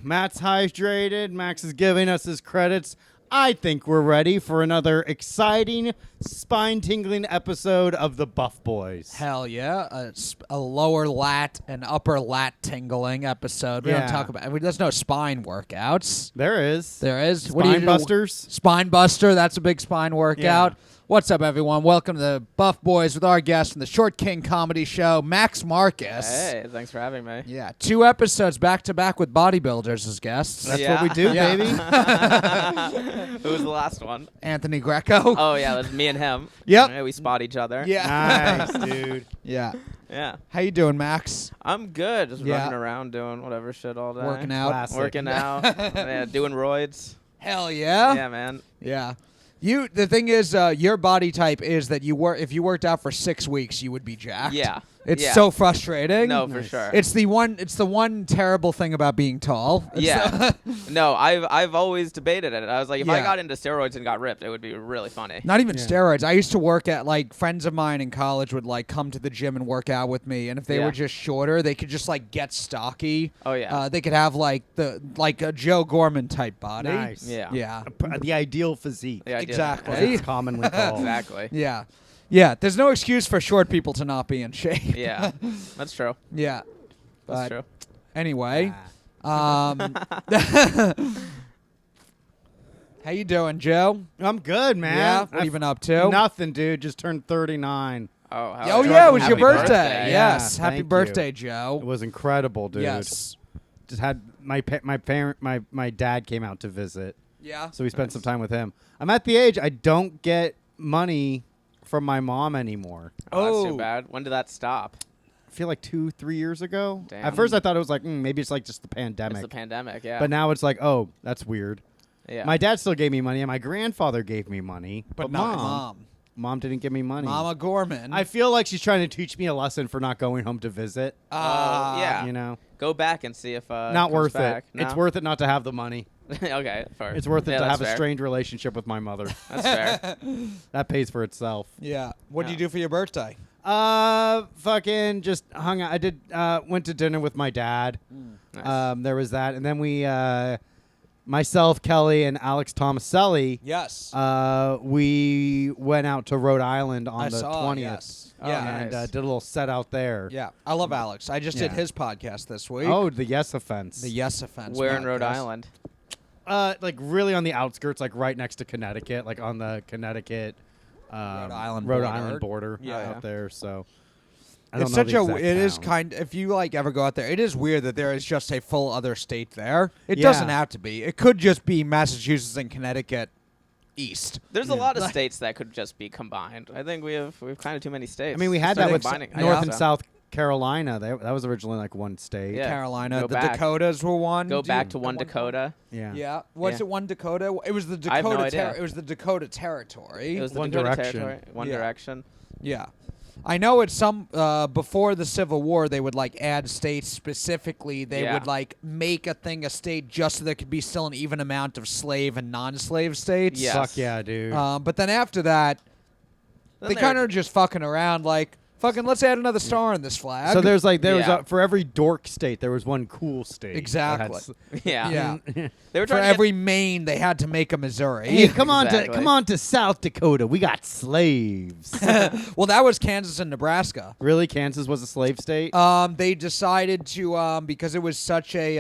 Matt's hydrated. Max is giving us his credits. I think we're ready for another exciting, spine-tingling episode of the Buff Boys. Hell yeah. A lower lat and upper lat tingling episode. We don't talk about there's no spine workouts. There is. There is. Spine busters. Spine buster. That's a big spine workout. Yeah. What's up, everyone? Welcome to the Buff Boys with our guest from the Short King Comedy Show, Max Marcus. Hey, thanks for having me. Yeah, 2 episodes back-to-back with bodybuilders as guests. That's what we do, baby. Who was the last one? Anthony Greco. Oh, yeah, that was me and him. Yep. Yeah, we spot each other. Yeah. Nice, dude. Yeah. Yeah. How you doing, Max? I'm good. Just Yeah. running around doing whatever shit all day. Working out. Classic. Working out. Yeah, doing roids. Hell yeah. Yeah, man. Yeah. The thing is, your body type is that if you worked out for 6 weeks, you would be jacked. Yeah. It's Yeah. so frustrating. No, for Nice. sure. It's the one terrible thing about being tall. Yeah. No, I've always debated it. I was like, if I Yeah. got into steroids and got ripped, it would be really funny. Not even Yeah. steroids. I used to work at, friends of mine in college would, come to the gym and work out with me. And if they Yeah. were just shorter, they could just, get stocky. Oh, yeah. They could have, a Joe Gorman type body. Nice. Yeah. Yeah. The ideal physique. Yeah, I did. Exactly. As it's commonly called. Exactly. Yeah. Yeah. There's no excuse for short people to not be in shape. Yeah. That's true. Yeah. That's But true. anyway, how you doing, Joe? I'm good, man. Yeah. What have you been up to? Nothing, dude. Just turned 39. Oh, Oh yeah, it was Happy your birthday. birthday. Yes, Yeah, happy thank birthday, It Joe. was incredible, dude. Yes. Just had my dad came out to visit, Yeah. so we spent some time with him. I'm at the age I don't get money from my mom anymore. Oh, that's Oh. too bad. When did that stop? I feel like 2-3 years ago. Damn. At first, I thought it was like maybe it's like just the pandemic, It's the pandemic, yeah. but now it's like, oh, that's weird. yeah. My dad still gave me money, and my grandfather gave me money, But not mom didn't give me money. Mama Gorman. I feel like she's trying to teach me a lesson for not going home to visit. yeah. You know, Go back and see if not comes worth back. it. It's No? worth it not to have the money. Okay, fair. It's worth it Yeah, to that's have a fair. strained relationship with my mother. That's fair. That pays for itself. Yeah. What did Yeah. you do for your birthday? Fucking just hung out. I did went to dinner with my dad. Nice. There was that, and then we myself, Kelly, and Alex Tomaselli, Yes. we went out to Rhode Island on I the saw, 20th. yes. Oh, Yeah. And nice. did a little set out there. Yeah. I love Alex. I just did Yeah. his podcast this week. Oh, the Yes Offense. The Yes Offense. Where in Rhode podcast. Island? Like really on the outskirts, like right next to Connecticut, like on the Connecticut, Rhode Island Rhode border. Island border Yeah. out there. So I don't It's know such the a. exact It is town. kind. If you ever go out there, it is weird that there is just a full other state there. It Yeah. doesn't have to be. It could just be Massachusetts and Connecticut east. There's a lot of states that could just be combined. I think we have kind of too many states. I mean, we had Start that with combining. North Yeah. and South Carolina. That was originally like one state. Yeah. Carolina, Go the back. Dakotas were one. Go Do back you- to one at Dakota. Yeah. Yeah, was Yeah. it one Dakota? It was the I have no Dakota. idea. It was the Dakota Territory. It was the One Dakota Direction. Territory. One Yeah. Direction. Yeah. I know it's some before the Civil War they would add states specifically. They Yeah. would make a state just so there could be still an even amount of slave and non-slave states. Yes. Fuck yeah, dude. But then after that, Then they there- kind of just fucking around let's add another star in this flag. so there was Yeah. for every dork state there was one cool state. that had Exactly. Yeah. Yeah. They were For trying to every Maine, they had to make a Missouri. Hey, come Exactly. on to South Dakota. We got slaves. Well, that was Kansas and Nebraska. Really, Kansas was a slave state? They decided to because it was such a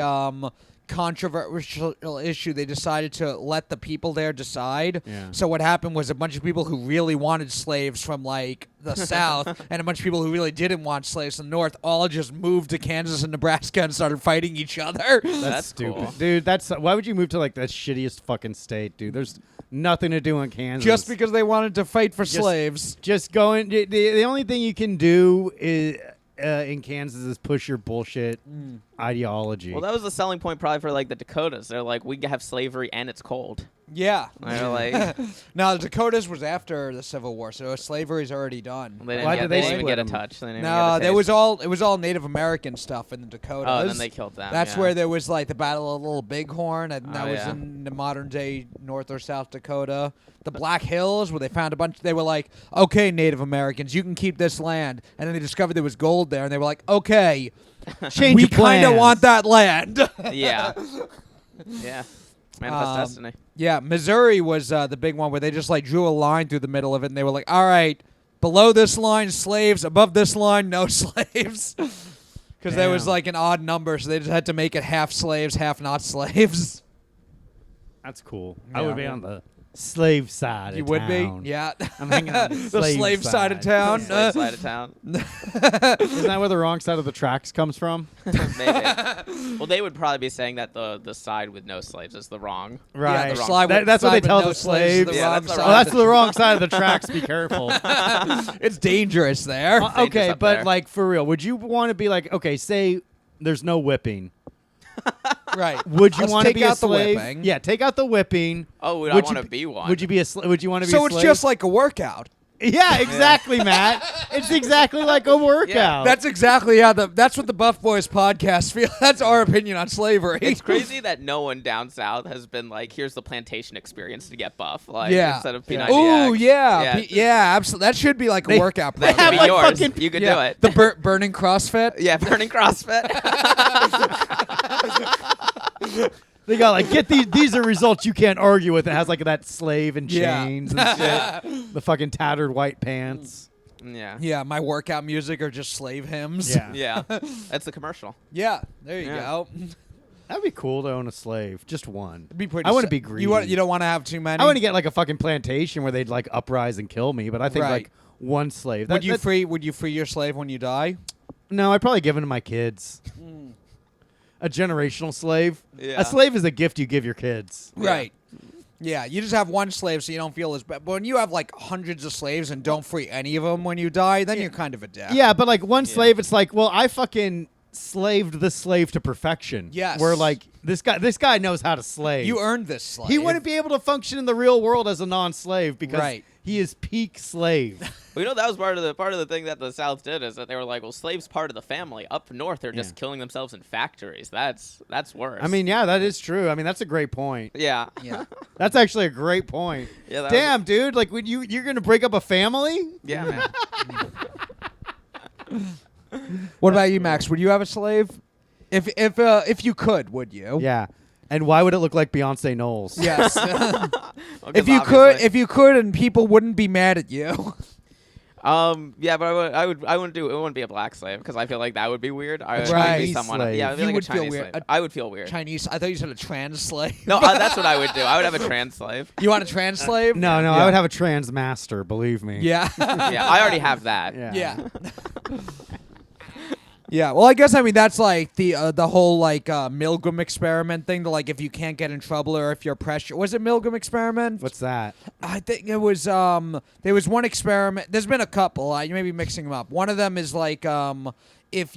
controversial issue. They decided to let the people there decide. Yeah. So what happened was a bunch of people who really wanted slaves from the South and a bunch of people who really didn't want slaves from the North all just moved to Kansas and Nebraska and started fighting each other. That's stupid, cool. dude. Why would you move to the shittiest fucking state, dude? There's nothing to do in Kansas. Just because they wanted to fight for slaves. Just going. The only thing you can do is in Kansas is push your bullshit ideology. Well, that was the selling point probably for the Dakotas. They're like, we have slavery and it's cold. Yeah. They're like, No, the Dakotas was after the Civil War, so slavery's already done. they didn't, Why get, did they they didn't even split get a them? touch. They didn't No, even get a there was taste. it was all Native American stuff in the Dakotas. Oh, and then they killed them. That's yeah. where there was the Battle of Little Bighorn, and that Oh, was yeah. in the modern day North or South Dakota. The Black Hills, where they found a bunch. They were like, "Okay, Native Americans, you can keep this land," and then they discovered there was gold there, and they were like, "Okay." Change we your kind of plans. want that land. Yeah. Yeah. Manifest destiny. Yeah, Missouri was the big one where they just like drew a line through the middle of it, and they were like, "All right, below this line, slaves. Above this line, no slaves." Because there was Damn. like an odd number, so they just had to make it half slaves, half not slaves. That's cool. I Yeah. would be on the slave side. You of would town. be, yeah. I'm hanging on the The slave side of town. Slave side of town. Isn't that where the wrong side of the tracks comes from? Maybe. Well, they would probably be saying that the side with no slaves is the wrong. Right. the wrong slide with- That's what they side with tell no the slaves is slaves. Yeah, wrong that's the side wrong- Oh, that's of the wrong side of the tracks. Be careful. It's dangerous there. Dangerous Okay, up but there. like for real, would you want to be like, okay, say there's no whipping. Right. Would you Let's want to take be a out the slave? whipping. Yeah, take out the whipping. Oh, would I Would want you to be one? Would you be a? Would you want to be? So a it's slave? just like a workout. Yeah, exactly, Matt. It's exactly like a workout. That's exactly how that's what the Buff Boys podcast feel. That's our opinion on slavery. It's crazy that no one down south has been like, here's the plantation experience to get buff. Like, Yeah. instead of Yeah. P90X. Oh yeah, Yeah. yeah, absolutely. That should be like a workout That program. could be like yours. fucking- You could Yeah. do it. The burning CrossFit. Yeah, burning CrossFit. They got like get these are results you can't argue with. It has like that slave and Yeah. chains and shit. The fucking tattered white pants. yeah. Yeah, my workout music are just slave hymns. Yeah. Yeah. That's the commercial. Yeah, there you Yeah. go. That'd be cool to own a slave, just one. It'd be pretty. I wouldn't sa- be greedy. You don't want to have too many. I wouldn't get like a fucking plantation where they'd like uprise and kill me, but I think Right. like one slave. Would you that- free? Would you free your slave when you die? No, I'd probably give it to my kids. A generational slave. Yeah. A slave is a gift you give your kids. Yeah. Right. Yeah, you just have one slave, so you don't feel as bad. But when you have like hundreds of slaves and don't free any of them when you die, then you're kind of a dick. Yeah, but like one Yeah. slave, it's like, well, I fucking slaved the slave to perfection. Yes. Where like this guy knows how to slave. You earned this slave. He wouldn't be able to function in the real world as a non-slave because Right. he is peak slave. Well, you know, that was part of the thing that the South did is that they were like, well, slaves part of the family. Up north, they're just Yeah. killing themselves in factories. That's worse. I mean, yeah, that is true. I mean, that's a great point. yeah. Yeah. That's actually a great point. Yeah, that Damn, dude, like when you're gonna break up a family? Yeah, man. What about you, Max? Would you have a slave? If you could, would you? Yeah. And why would it look like Beyonce Knowles? Yes. Well, 'cause if you could, and people wouldn't be mad at you. yeah, but I wouldn't do it. Wouldn't be a black slave because I feel like that would be weird. I would Chinese be someone. slave. Yeah, I'd be You like would a feel Chinese weird. slave. I would feel weird. Chinese. I thought you said a trans slave. No, that's what I would do. I would have a trans slave. You want a trans slave? No, Yeah. I would have a trans master, believe me. Yeah. Yeah, I already have that. Yeah. Yeah. Yeah, well, I guess that's like the whole like Milgram experiment thing. To like, if you can't get in trouble or if you're pressure, was it Milgram experiment? What's that? I think it was. There was one experiment. There's been a couple. You may be mixing them up. One of them is like if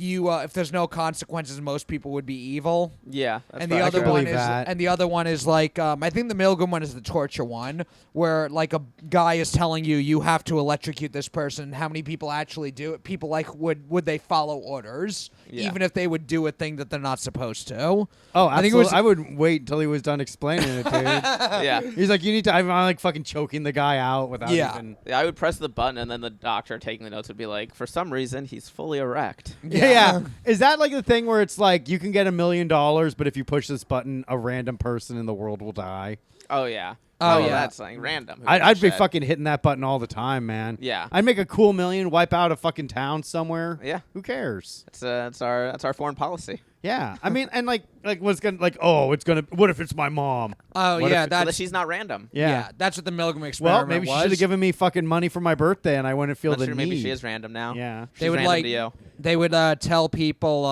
there's no consequences, most people would be evil. Yeah, that's And the probably other true. one believe is, that. and the other one is like, I think the Milgram one is the torture one, where like a guy is telling you have to electrocute this person. How many people actually do it? People like would they follow orders, Yeah. even if they would do a thing that they're not supposed to? Oh, I think it absolutely. was- I would wait until he was done explaining it, dude. Yeah. He's like, you need to. I'm like fucking choking the guy out without Yeah. even. Yeah, I would press the button, and then the doctor taking the notes would be like, for some reason, he's fully erect. Yeah. Is that like the thing where it's like you can get $1 million, but if you push this button, a random person in the world will die? Oh, yeah. Oh, yeah. That's like random. Who I'd gives be a shit? fucking hitting that button all the time, man. Yeah. I'd make a cool million, wipe out a fucking town somewhere. Yeah. Who cares? That's our foreign policy. Yeah. I mean, and like what's gonna like? Oh, it's gonna. What if it's my mom? Oh What yeah, if- Well, that's she's not random. Yeah. that's what the Milgram Well, experiment maybe she was. should have given me fucking money for my birthday, and I wouldn't feel That's the true. need. Maybe she is random now. Yeah. She's They would random like to you. they would tell people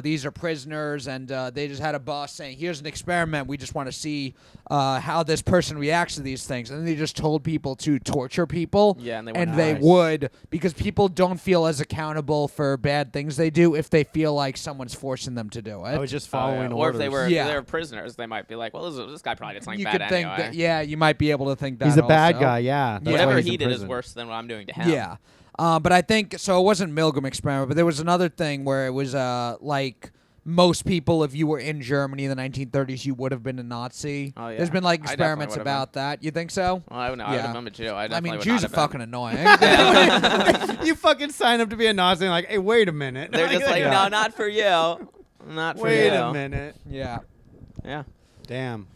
these are prisoners, and they just had a boss saying, "Here's an experiment. We just want to see how this person reacts to these things." And they just told people to torture people. Yeah, and they and wouldn't. they Nice. would, because people don't feel as accountable for bad things they do if they feel like someone's forcing them to do it. I was just Oh, yeah. following Or if orders. they were Yeah. they were prisoners, they might be like, well, this guy probably did something You bad could think anyway. that, yeah, you might be able to think that He's a bad also. guy. Yeah. That's why Whatever he's he in did is prison. worse than what I'm doing to him. Yeah. But I think so. It wasn't Milgram experiment, but there was another thing where it was like most people, if you were in Germany in the 1930s, you would have been a Nazi. Oh, yeah. There's been like I definitely experiments would have about that. You think so? Well, I would know. I would have been a Jew. I mean, would Jews not are have fucking been. annoying. You fucking sign up to be a Nazi and like, hey, wait a minute. They're just like, no, not for you. Not for you. Wait a minute. Yeah. Yeah. Damn.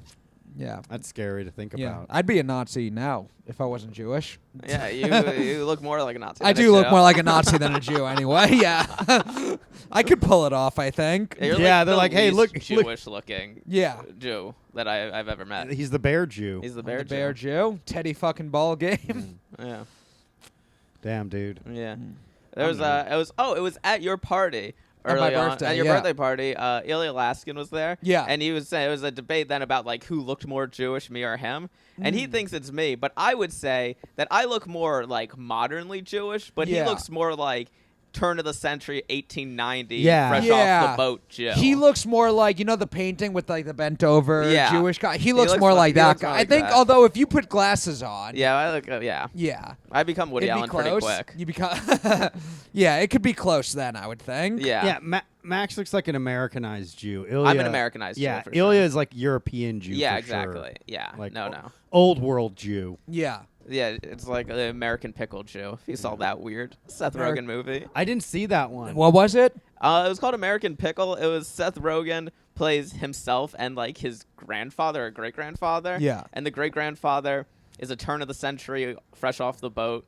Yeah. That's scary to think Yeah. about. I'd be a Nazi now if I wasn't Jewish. Yeah, you look more like a Nazi. I than a do look Jew. more like a Nazi than a Jew anyway. Yeah. I could pull it off, I think. Yeah, you're Yeah, like they're the like, hey, least look- Jewish-looking Yeah. Jew that I've ever met. He's the bear Jew. He's the I'm bear the bear Jew. Teddy fucking ball game. Yeah, Damn, dude. yeah. There was it was at your party. At my Early on, birthday, at your yeah. birthday party, Ilya Laskin was there. Yeah. And he was saying it was a debate then about like who looked more Jewish, me or him. And he thinks it's me, but I would say that I look more like modernly Jewish, but Yeah. he looks more like turn of the century 1890 Yeah. fresh Yeah. off the boat Jew. He looks more like, the painting with like the bent over Yeah. Jewish guy. He looks looks more like- like he that looks guy. more I like think that. although if you put glasses on, Yeah, I look yeah. yeah. I become Woody It'd be Allen pretty close. quick. You become Yeah, it could be close then, I would think. Yeah. Yeah, Max looks like an Americanized Jew. Ilya, I'm an Americanized yeah, Jew for Ilya sure. is like European Jew. Yeah, for exactly. Sure. Yeah. Like no. old world Jew. Yeah. Yeah, it's like the American Pickle Jew. If you saw that weird Seth Rogen movie. I didn't see that one. What was it? It was called American Pickle. It was Seth Rogen plays himself and like his grandfather or great grandfather. Yeah. And the great grandfather is a turn of the century, fresh off the boat,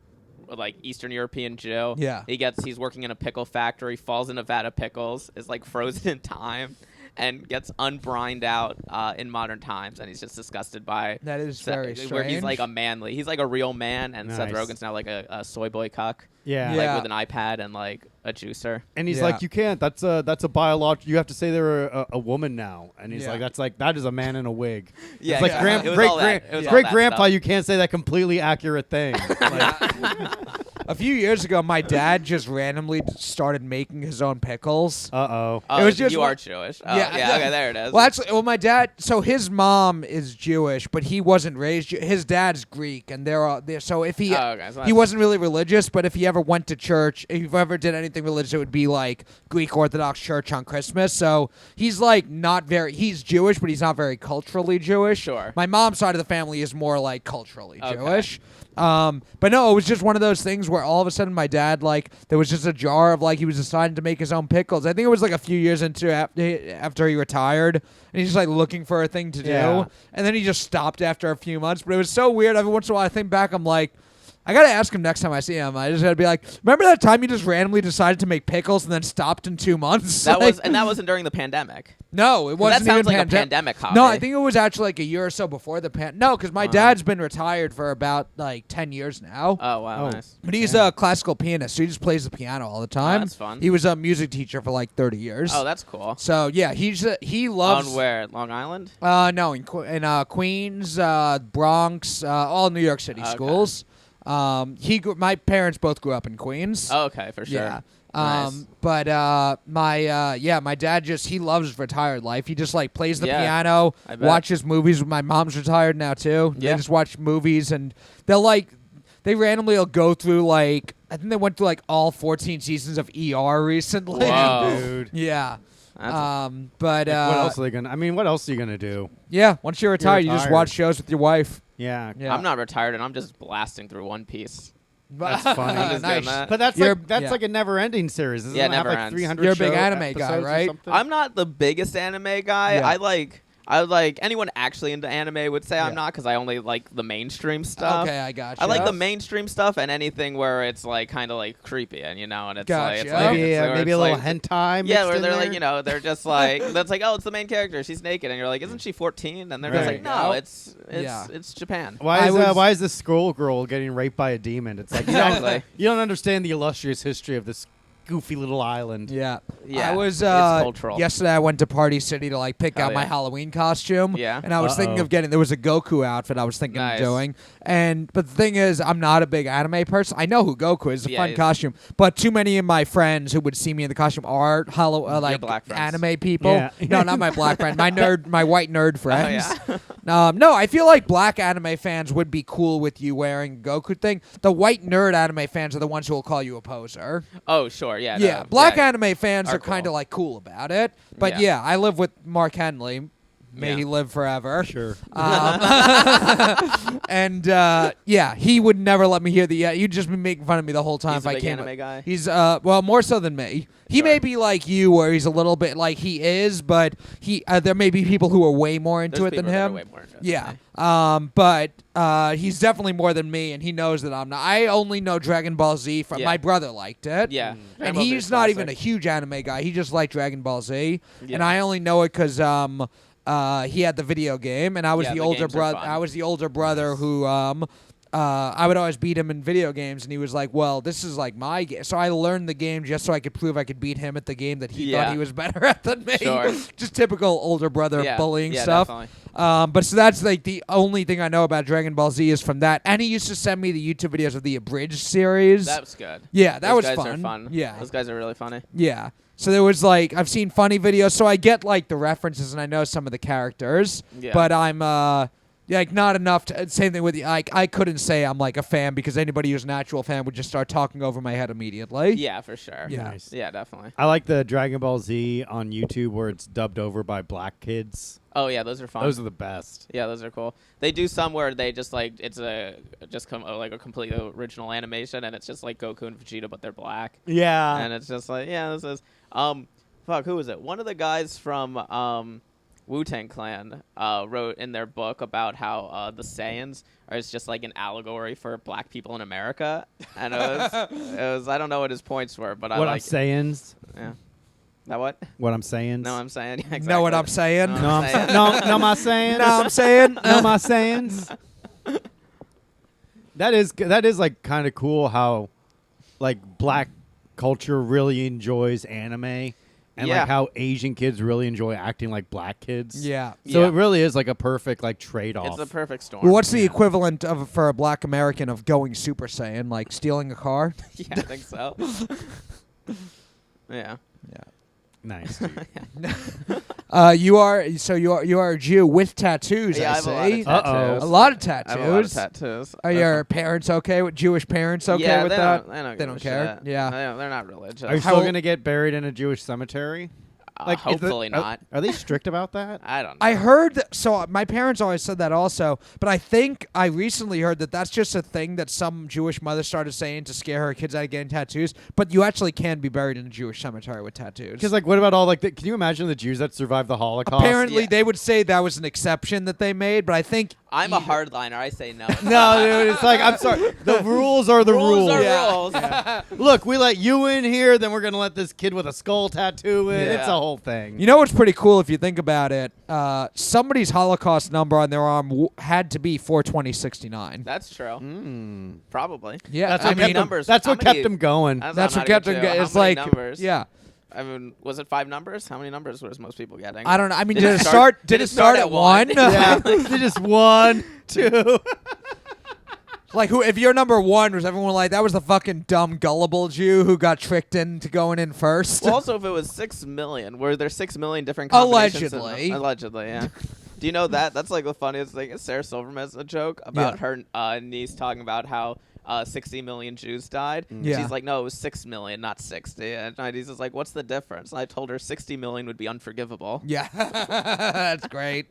like Eastern European Jew. Yeah. He's working in a pickle factory, falls in a vat of pickles, is like frozen in time, and gets unbrined out in modern times, and he's just disgusted by That is very where he's strange. like he's like a real man, and Seth Nice. Rogen's now like a soy boy cuck. Yeah. Yeah. Like with an iPad and like a juicer. And he's Yeah. like, you can't. That's a biological. You have to say they're a woman now. And he's Yeah. like, that is a man in a wig. Yeah, it's like yeah. It was all that. It was all great that grandpa. stuff. You can't say that completely accurate thing. Like, A few years ago, my dad just randomly started making his own pickles. oh. Oh, It was just you one- are Jewish. Oh, Yeah. yeah. Okay, there it is. Well, actually, my dad. So his mom is Jewish, but he wasn't raised. His dad's Greek, and so if he Oh, okay, so he that's- wasn't really religious, but if he ever went to church, if he ever did anything religious, it would be like Greek Orthodox Church on Christmas. So he's like not very. He's Jewish, but he's not very culturally Jewish. Sure. My mom's side of the family is more like culturally Okay. Jewish. But no, it was just one of those things where all of a sudden my dad, like, there was just a jar of, like, he was deciding to make his own pickles. I think it was like a few years into after he retired, and he's just like looking for a thing to Yeah. do, and then he just stopped after a few months. But it was so weird. Every once in a while I think back, I'm like, I gotta ask him next time I see him. I just gotta be like, remember that time you just randomly decided to make pickles and then stopped in 2 months? that Like, was that wasn't during the pandemic. no, it That wasn't sounds even like a pandemic holiday. No, I think it was actually like a year or so before the No, because my dad's been retired for about like 10 years now. Oh wow, Oh. nice. But he's a classical pianist, so he just plays the piano all the time. that's fun. He was a music teacher for like 30 years. Oh, that's cool. So yeah, he loves. On where? Long Island? No, in Queens, Bronx, all New York City Okay. schools. My parents both grew up in Queens. Oh, okay, for sure. Yeah. Nice. But my dad he loves retired life. He just like plays the Yeah, piano, I bet. watches movies. My mom's retired now too. Yeah. They just watch movies, and they randomly will go through like, I think they went through like all 14 seasons of ER recently. Whoa. Dude. Yeah. That's But What else are they gonna? I mean, what else are you gonna do? yeah, once you're retired, you just retired. watch shows with your wife. Yeah. Yeah. I'm not retired, and I'm just blasting through One Piece. That's funny. I'm just doing Nice. that. But that's You're- yeah. yeah. a never-ending series. Doesn't Yeah, it have never like ends. 300 You're a big show anime guy, episodes or right? something? I'm not the biggest anime guy. Yeah. I like anyone actually into anime would say Yeah. I'm not, because I only like the mainstream stuff. Okay, I got you. I like the mainstream stuff and anything where it's like kind of like creepy, and and it's like it's Gotcha. like Maybe, it's like, where maybe a it's little like, hentai. yeah, mixed where in they're there? like they're just like that's like, oh, it's the main character, she's naked, and you're like, isn't she 14? And they're just Right. like, no, Yeah. it's Japan. Why is this scroll girl getting raped by a demon? It's like Exactly. you don't understand the illustrious history of this goofy little island. Yeah. Yeah, I was it's cultural. yesterday I went to Party City to like pick Oh, out my yeah. Halloween costume. Yeah. And I was thinking of getting there was a Goku outfit I was thinking Nice. of doing. But the thing is, I'm not a big anime person. I know who Goku is, it's a Yeah, fun he's- costume. But too many of my friends who would see me in the costume are like black friends. anime people. Yeah. No, not my black friend. My white nerd Oh, friends. yeah. No, I feel like black anime fans would be cool with you wearing Goku thing. The white nerd anime fans are the ones who will call you a poser. Oh, sure. Yeah. Yeah, no, black yeah, anime fans are are kind of cool. like cool about it. But Yeah. yeah, I live with Mark Henley. May Yeah. he live forever. Sure. And yeah, he would never let me hear the. He'd just be making fun of me the whole time He's if a I big came. anime guy? He's well, more so than me. He Sure. may be like you, where he's a little bit like he is, but he there may be people who are way more into There's it than people that are him. way more into it than Yeah. me. But he's definitely more than me, and he knows that I'm not. I only know Dragon Ball Z from Yeah. my brother liked it. Yeah. And Dragon Ball Z he's is not even a classic. huge anime guy. He just liked Dragon Ball Z, Yeah. and I only know it because he had the video game, and I was Yeah, the the older games are brother. fun. I was the older brother who I would always beat him in video games, and he was like, "Well, this is like my game." So I learned the game just so I could prove I could beat him at the game that he thought Yeah. he was better at than me. Sure. Just typical older brother Yeah. bullying Yeah, stuff. definitely. But so that's like the only thing I know about Dragon Ball Z is from that. And he used to send me the YouTube videos of the abridged series. That was good. Yeah, that Those was guys fun. Are fun. Yeah. Those guys are really funny. Yeah. So there was like I've seen funny videos, so I get like the references and I know some of the characters. Yeah. But I'm like not enough to same thing with you. Like I couldn't say I'm like a fan because anybody who's an actual fan would just start talking over my head immediately. Yeah, for sure. Yeah. Nice. Yeah, definitely. I like the Dragon Ball Z on YouTube where it's dubbed over by black kids. Oh yeah, those are fun. Those are the best. Yeah, those are cool. They do some where they just like it's like a completely original animation, and it's just like Goku and Vegeta, but they're black, Yeah. and it's just like this is fuck, who was it? One of the guys from Wu-Tang Clan wrote in their book about how the Saiyans are just like an allegory for black people in America, and it was I don't know what his points were, but I what I'm like saying? yeah. That what? What I'm saying? No, I'm saying. Yeah, exactly. Know what I'm saying? No. No, I'm no, my saying? No, I'm saying. No, my sayings? That is like kind of cool how like black culture really enjoys anime and Yeah. like how Asian kids really enjoy acting like black kids. Yeah. So Yeah. it really is like a perfect like trade-off. It's a perfect storm. Well, what's the Yeah. equivalent of for a black American of going Super Saiyan, like stealing a car? Yeah, I think so. Yeah. Nice. Dude. You are a Jew with tattoos. Yeah, I I have a lot of see. tattoos. A lot of I have a lot of tattoos. tattoos. Are your parents okay with Jewish parents okay yeah, with they that? Don't, They don't care? Shit. Yeah. They're not religious. Are you How- still going to get buried in a Jewish cemetery? Is Hopefully it- not. Are they strict about that? I don't know. I heard that, so my parents always said that also, but I think I recently heard that that's just a thing that some Jewish mother started saying to scare her kids out of getting tattoos, but you actually can be buried in a Jewish cemetery with tattoos. Because like, what about all like? Can you imagine the Jews that survived the Holocaust? Apparently Yeah. they would say that was an exception that they made, but I think I'm a hardliner. I say no. No, dude. It's like I'm sorry. The rules are the rules. are Yeah. rules. Look, we let you in here, then we're gonna let this kid with a skull tattoo in. Yeah. It's a whole thing. you know what's pretty cool if you think about it? Somebody's Holocaust number on their arm had to be 42069. That's true. Mm. Probably. Yeah, That's I what mean, kept him. numbers- That's how what many- kept him going. that's not what even kept them. true. How It's many like, numbers? yeah. I mean, was it 5 numbers? How many numbers was most people getting? I don't know. I mean, Did did it it start- start? did Did it it start start at at one? one? Yeah, they just 1, 2. Like, who? If you're number one, was everyone like that was the fucking dumb gullible Jew who got tricked into going in first? Well, also, if it was 6 million, were there 6 million different combinations? Allegedly. Allegedly, yeah. Do you know that? That's like the funniest thing. Sarah Silverman has a joke about her niece talking about how 60 million Jews died. Yeah. She's like, no, it was 6 million, not 60. And my niece is like, what's the difference? And I told her 60 million would be unforgivable. Yeah, that's great.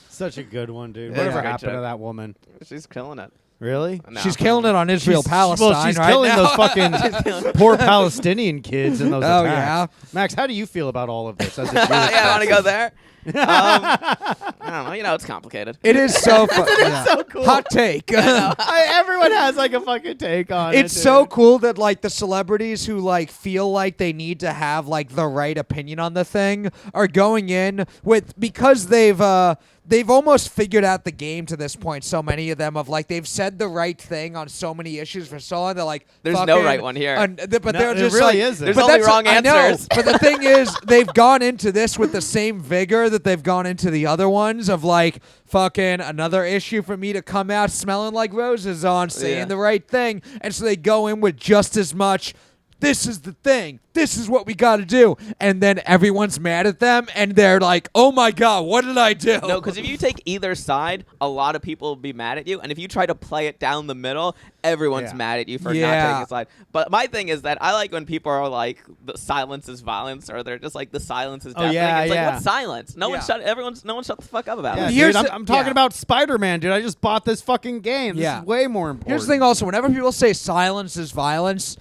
Such a good one, dude. Yeah. Whatever Great happened to joke. that woman? She's killing it. Really? No. She's killing it on Israel Palestine. Well, she's right killing now. those fucking poor Palestinian kids in those Oh, attacks. Max, how do you feel about all of this as a Jewish Yeah, I want to person? go there. I don't know. You know, it's complicated. It is so fun. so cool. Hot take. Everyone has like a fucking take on it. It's so cool that like the celebrities who like feel like they need to have like the right opinion on the thing are going in with because they've almost figured out the game to this point. So many of them of like they've said the right thing on so many issues for so long. They're like, There's no fucking- right one here. but No, they're it just really like, isn't. There's but only that's- wrong I know, answers. but the thing is, they've gone into this with the same vigor that they've gone into the other ones of like fucking another issue for me to come out smelling like roses on saying Yeah. the right thing, and so they go in with just as much this is the thing. This is what we got to do. And then everyone's mad at them, and they're like, oh, my God, what did I do? No, because if you take either side, a lot of people will be mad at you. And if you try to play it down the middle, everyone's mad at you for not taking a side. But my thing is that I like when people are like, the silence is violence, or they're just like, the silence is deafening. It's like, what's silence? No one shut the fuck up about it. Dude, I'm talking about Spider-Man, dude. I just bought this fucking game. This is way more important. Here's the thing also, whenever people say silence is violence,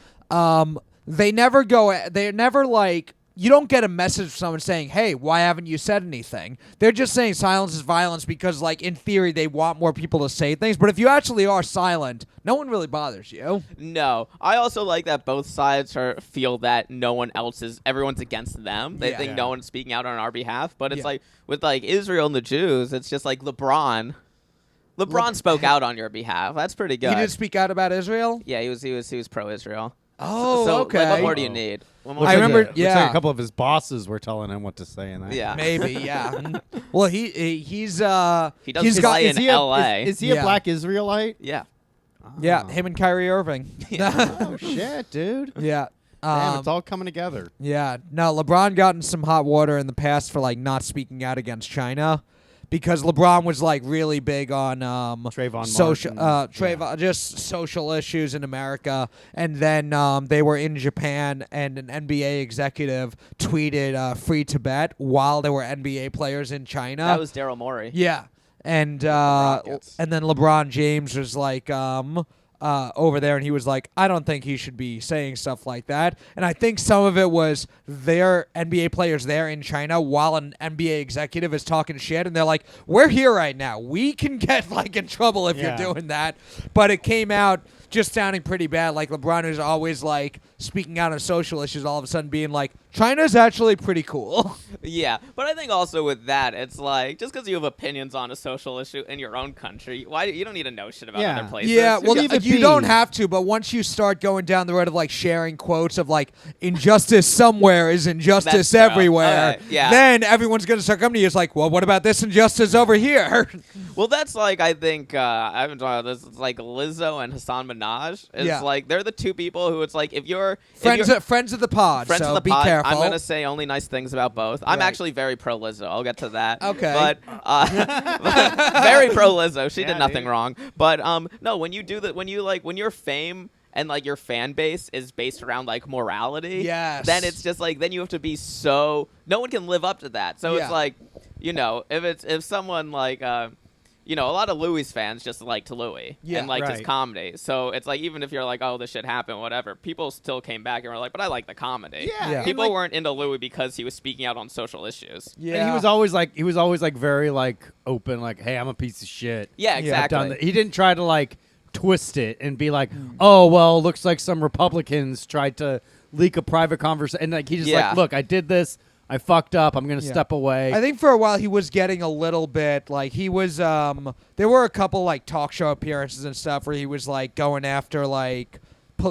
they never like, you don't get a message from someone saying, hey, why haven't you said anything? They're just saying silence is violence because, like, in theory, they want more people to say things. But if you actually are silent, no one really bothers you. No. I also like that both sides feel that everyone's against them. They think no one's speaking out on our behalf. But it's like, with, like, Israel and the Jews, it's just like LeBron spoke out on your behalf. That's pretty good. He did speak out about Israel? Yeah, he was pro-Israel. Oh, so, okay. Like, what more do you need? I remember, looks like a couple of his bosses were telling him what to say in that. Yeah. Maybe, yeah. Well, he does play in L.A. Is he a black Israelite? Yeah. Yeah, him and Kyrie Irving. Oh, shit, dude. Yeah. Damn, it's all coming together. Yeah. No, LeBron got in some hot water in the past for, like, not speaking out against China. Because LeBron was like really big on just social issues in America, and then they were in Japan, and an NBA executive tweeted "Free Tibet" while there were NBA players in China. That was Daryl Morey. Yeah, and then LeBron James was like over there, and he was like, I don't think he should be saying stuff like that. And I think some of it was their NBA players there in China while an NBA executive is talking shit, and they're like, we're here right now. We can get like in trouble if you're doing that. But it came out just sounding pretty bad. Like LeBron is always like speaking out on social issues, all of a sudden being like, China's actually pretty cool. Yeah, but I think also with that, it's like, just because you have opinions on a social issue in your own country, you don't need to know shit about other places. Yeah, well, you don't have to, but once you start going down the road of like sharing quotes of like, injustice somewhere is injustice everywhere, then everyone's going to start coming to you. It's like, well, what about this injustice over here? Well, that's like, I think, I haven't talked about this, it's like Lizzo and Hassan Minaj. It's like, they're the two people who it's like, if you're... Friends of the pod, so be careful. I'm going to say only nice things about both. I'm actually very pro Lizzo. I'll get to that. Okay. But very pro Lizzo. She did nothing wrong. But no, when you do that, when your fame and like your fan base is based around like morality, then it's just like, then you have to be so, no one can live up to that. So it's like, if someone like a lot of Louis fans just liked Louis and liked his comedy. So it's like, even if you're like, oh, this shit happened, whatever, people still came back and were like, but I like the comedy. Yeah. People weren't into Louis because he was speaking out on social issues. Yeah. And he was always like very like open, like, hey, I'm a piece of shit. Yeah, exactly. He didn't try to like twist it and be like, oh, well, looks like some Republicans tried to leak a private conversation. And like, he just like, look, I did this. I fucked up. I'm going to step away. I think for a while he was getting a little bit, like, he was, there were a couple, like, talk show appearances and stuff where he was, like, going after, like,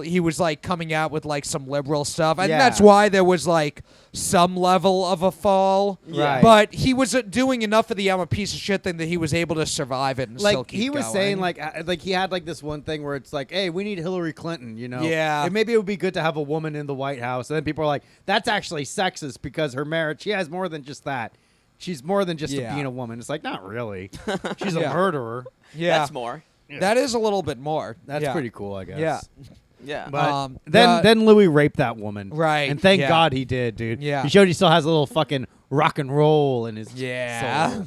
he was, like, coming out with, like, some liberal stuff. I think that's why there was, like, some level of a fall. Right. But he was doing enough of the I'm a piece of shit thing that he was able to survive it and like, still keep he was going. saying, like, he had, like, this one thing where it's like, hey, we need Hillary Clinton, Yeah. And maybe it would be good to have a woman in the White House. And then people are like, that's actually sexist because her marriage, she has more than just that. She's more than just being a woman. It's like, not really. She's a murderer. Yeah. That's more. That is a little bit more. That's pretty cool, I guess. Yeah. Yeah. But then Louis raped that woman. Right. And thank God he did, dude. Yeah. He showed he still has a little fucking rock and roll in his soul.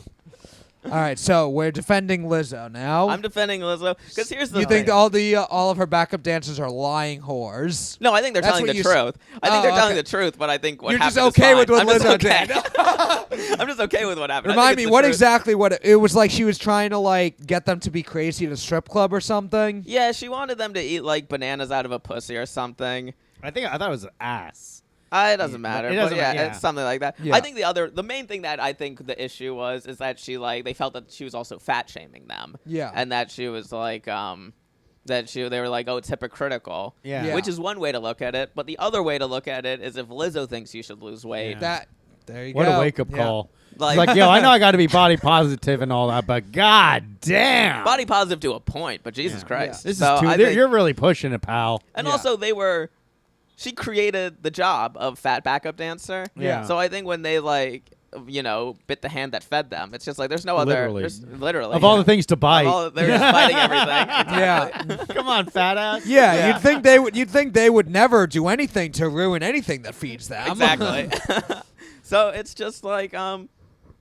All right, so we're defending Lizzo now. I'm defending Lizzo because here's the You thing. think all of her backup dancers are lying whores? No, I think they're telling the truth. I think they're telling the truth, but I think what happened is okay fine. with what Lizzo did. I'm just okay with what happened. Remind me, what exactly it was like she was trying to like get them to be crazy at a strip club or something? Yeah, she wanted them to eat like bananas out of a pussy or something. I thought it was ass. It doesn't matter. It's something like that. Yeah. I think the main thing that I think the issue was is that they felt that she was also fat shaming them. Yeah. And that she was like, they were like, oh, it's hypocritical. Yeah. Which is one way to look at it. But the other way to look at it is if Lizzo thinks you should lose weight. There you go. What a wake-up call. Like, yo, I know I got to be body positive and all that, but god damn. Body positive to a point, but Jesus Christ. This so is you're really pushing it, pal. And also, she created the job of fat backup dancer. Yeah. So I think when they like, bit the hand that fed them, it's just like there's no other. Literally. Of all the things to bite. They're just biting everything. Yeah. Come on, fat ass. Yeah, you'd think they would never do anything to ruin anything that feeds them. Exactly. So it's just like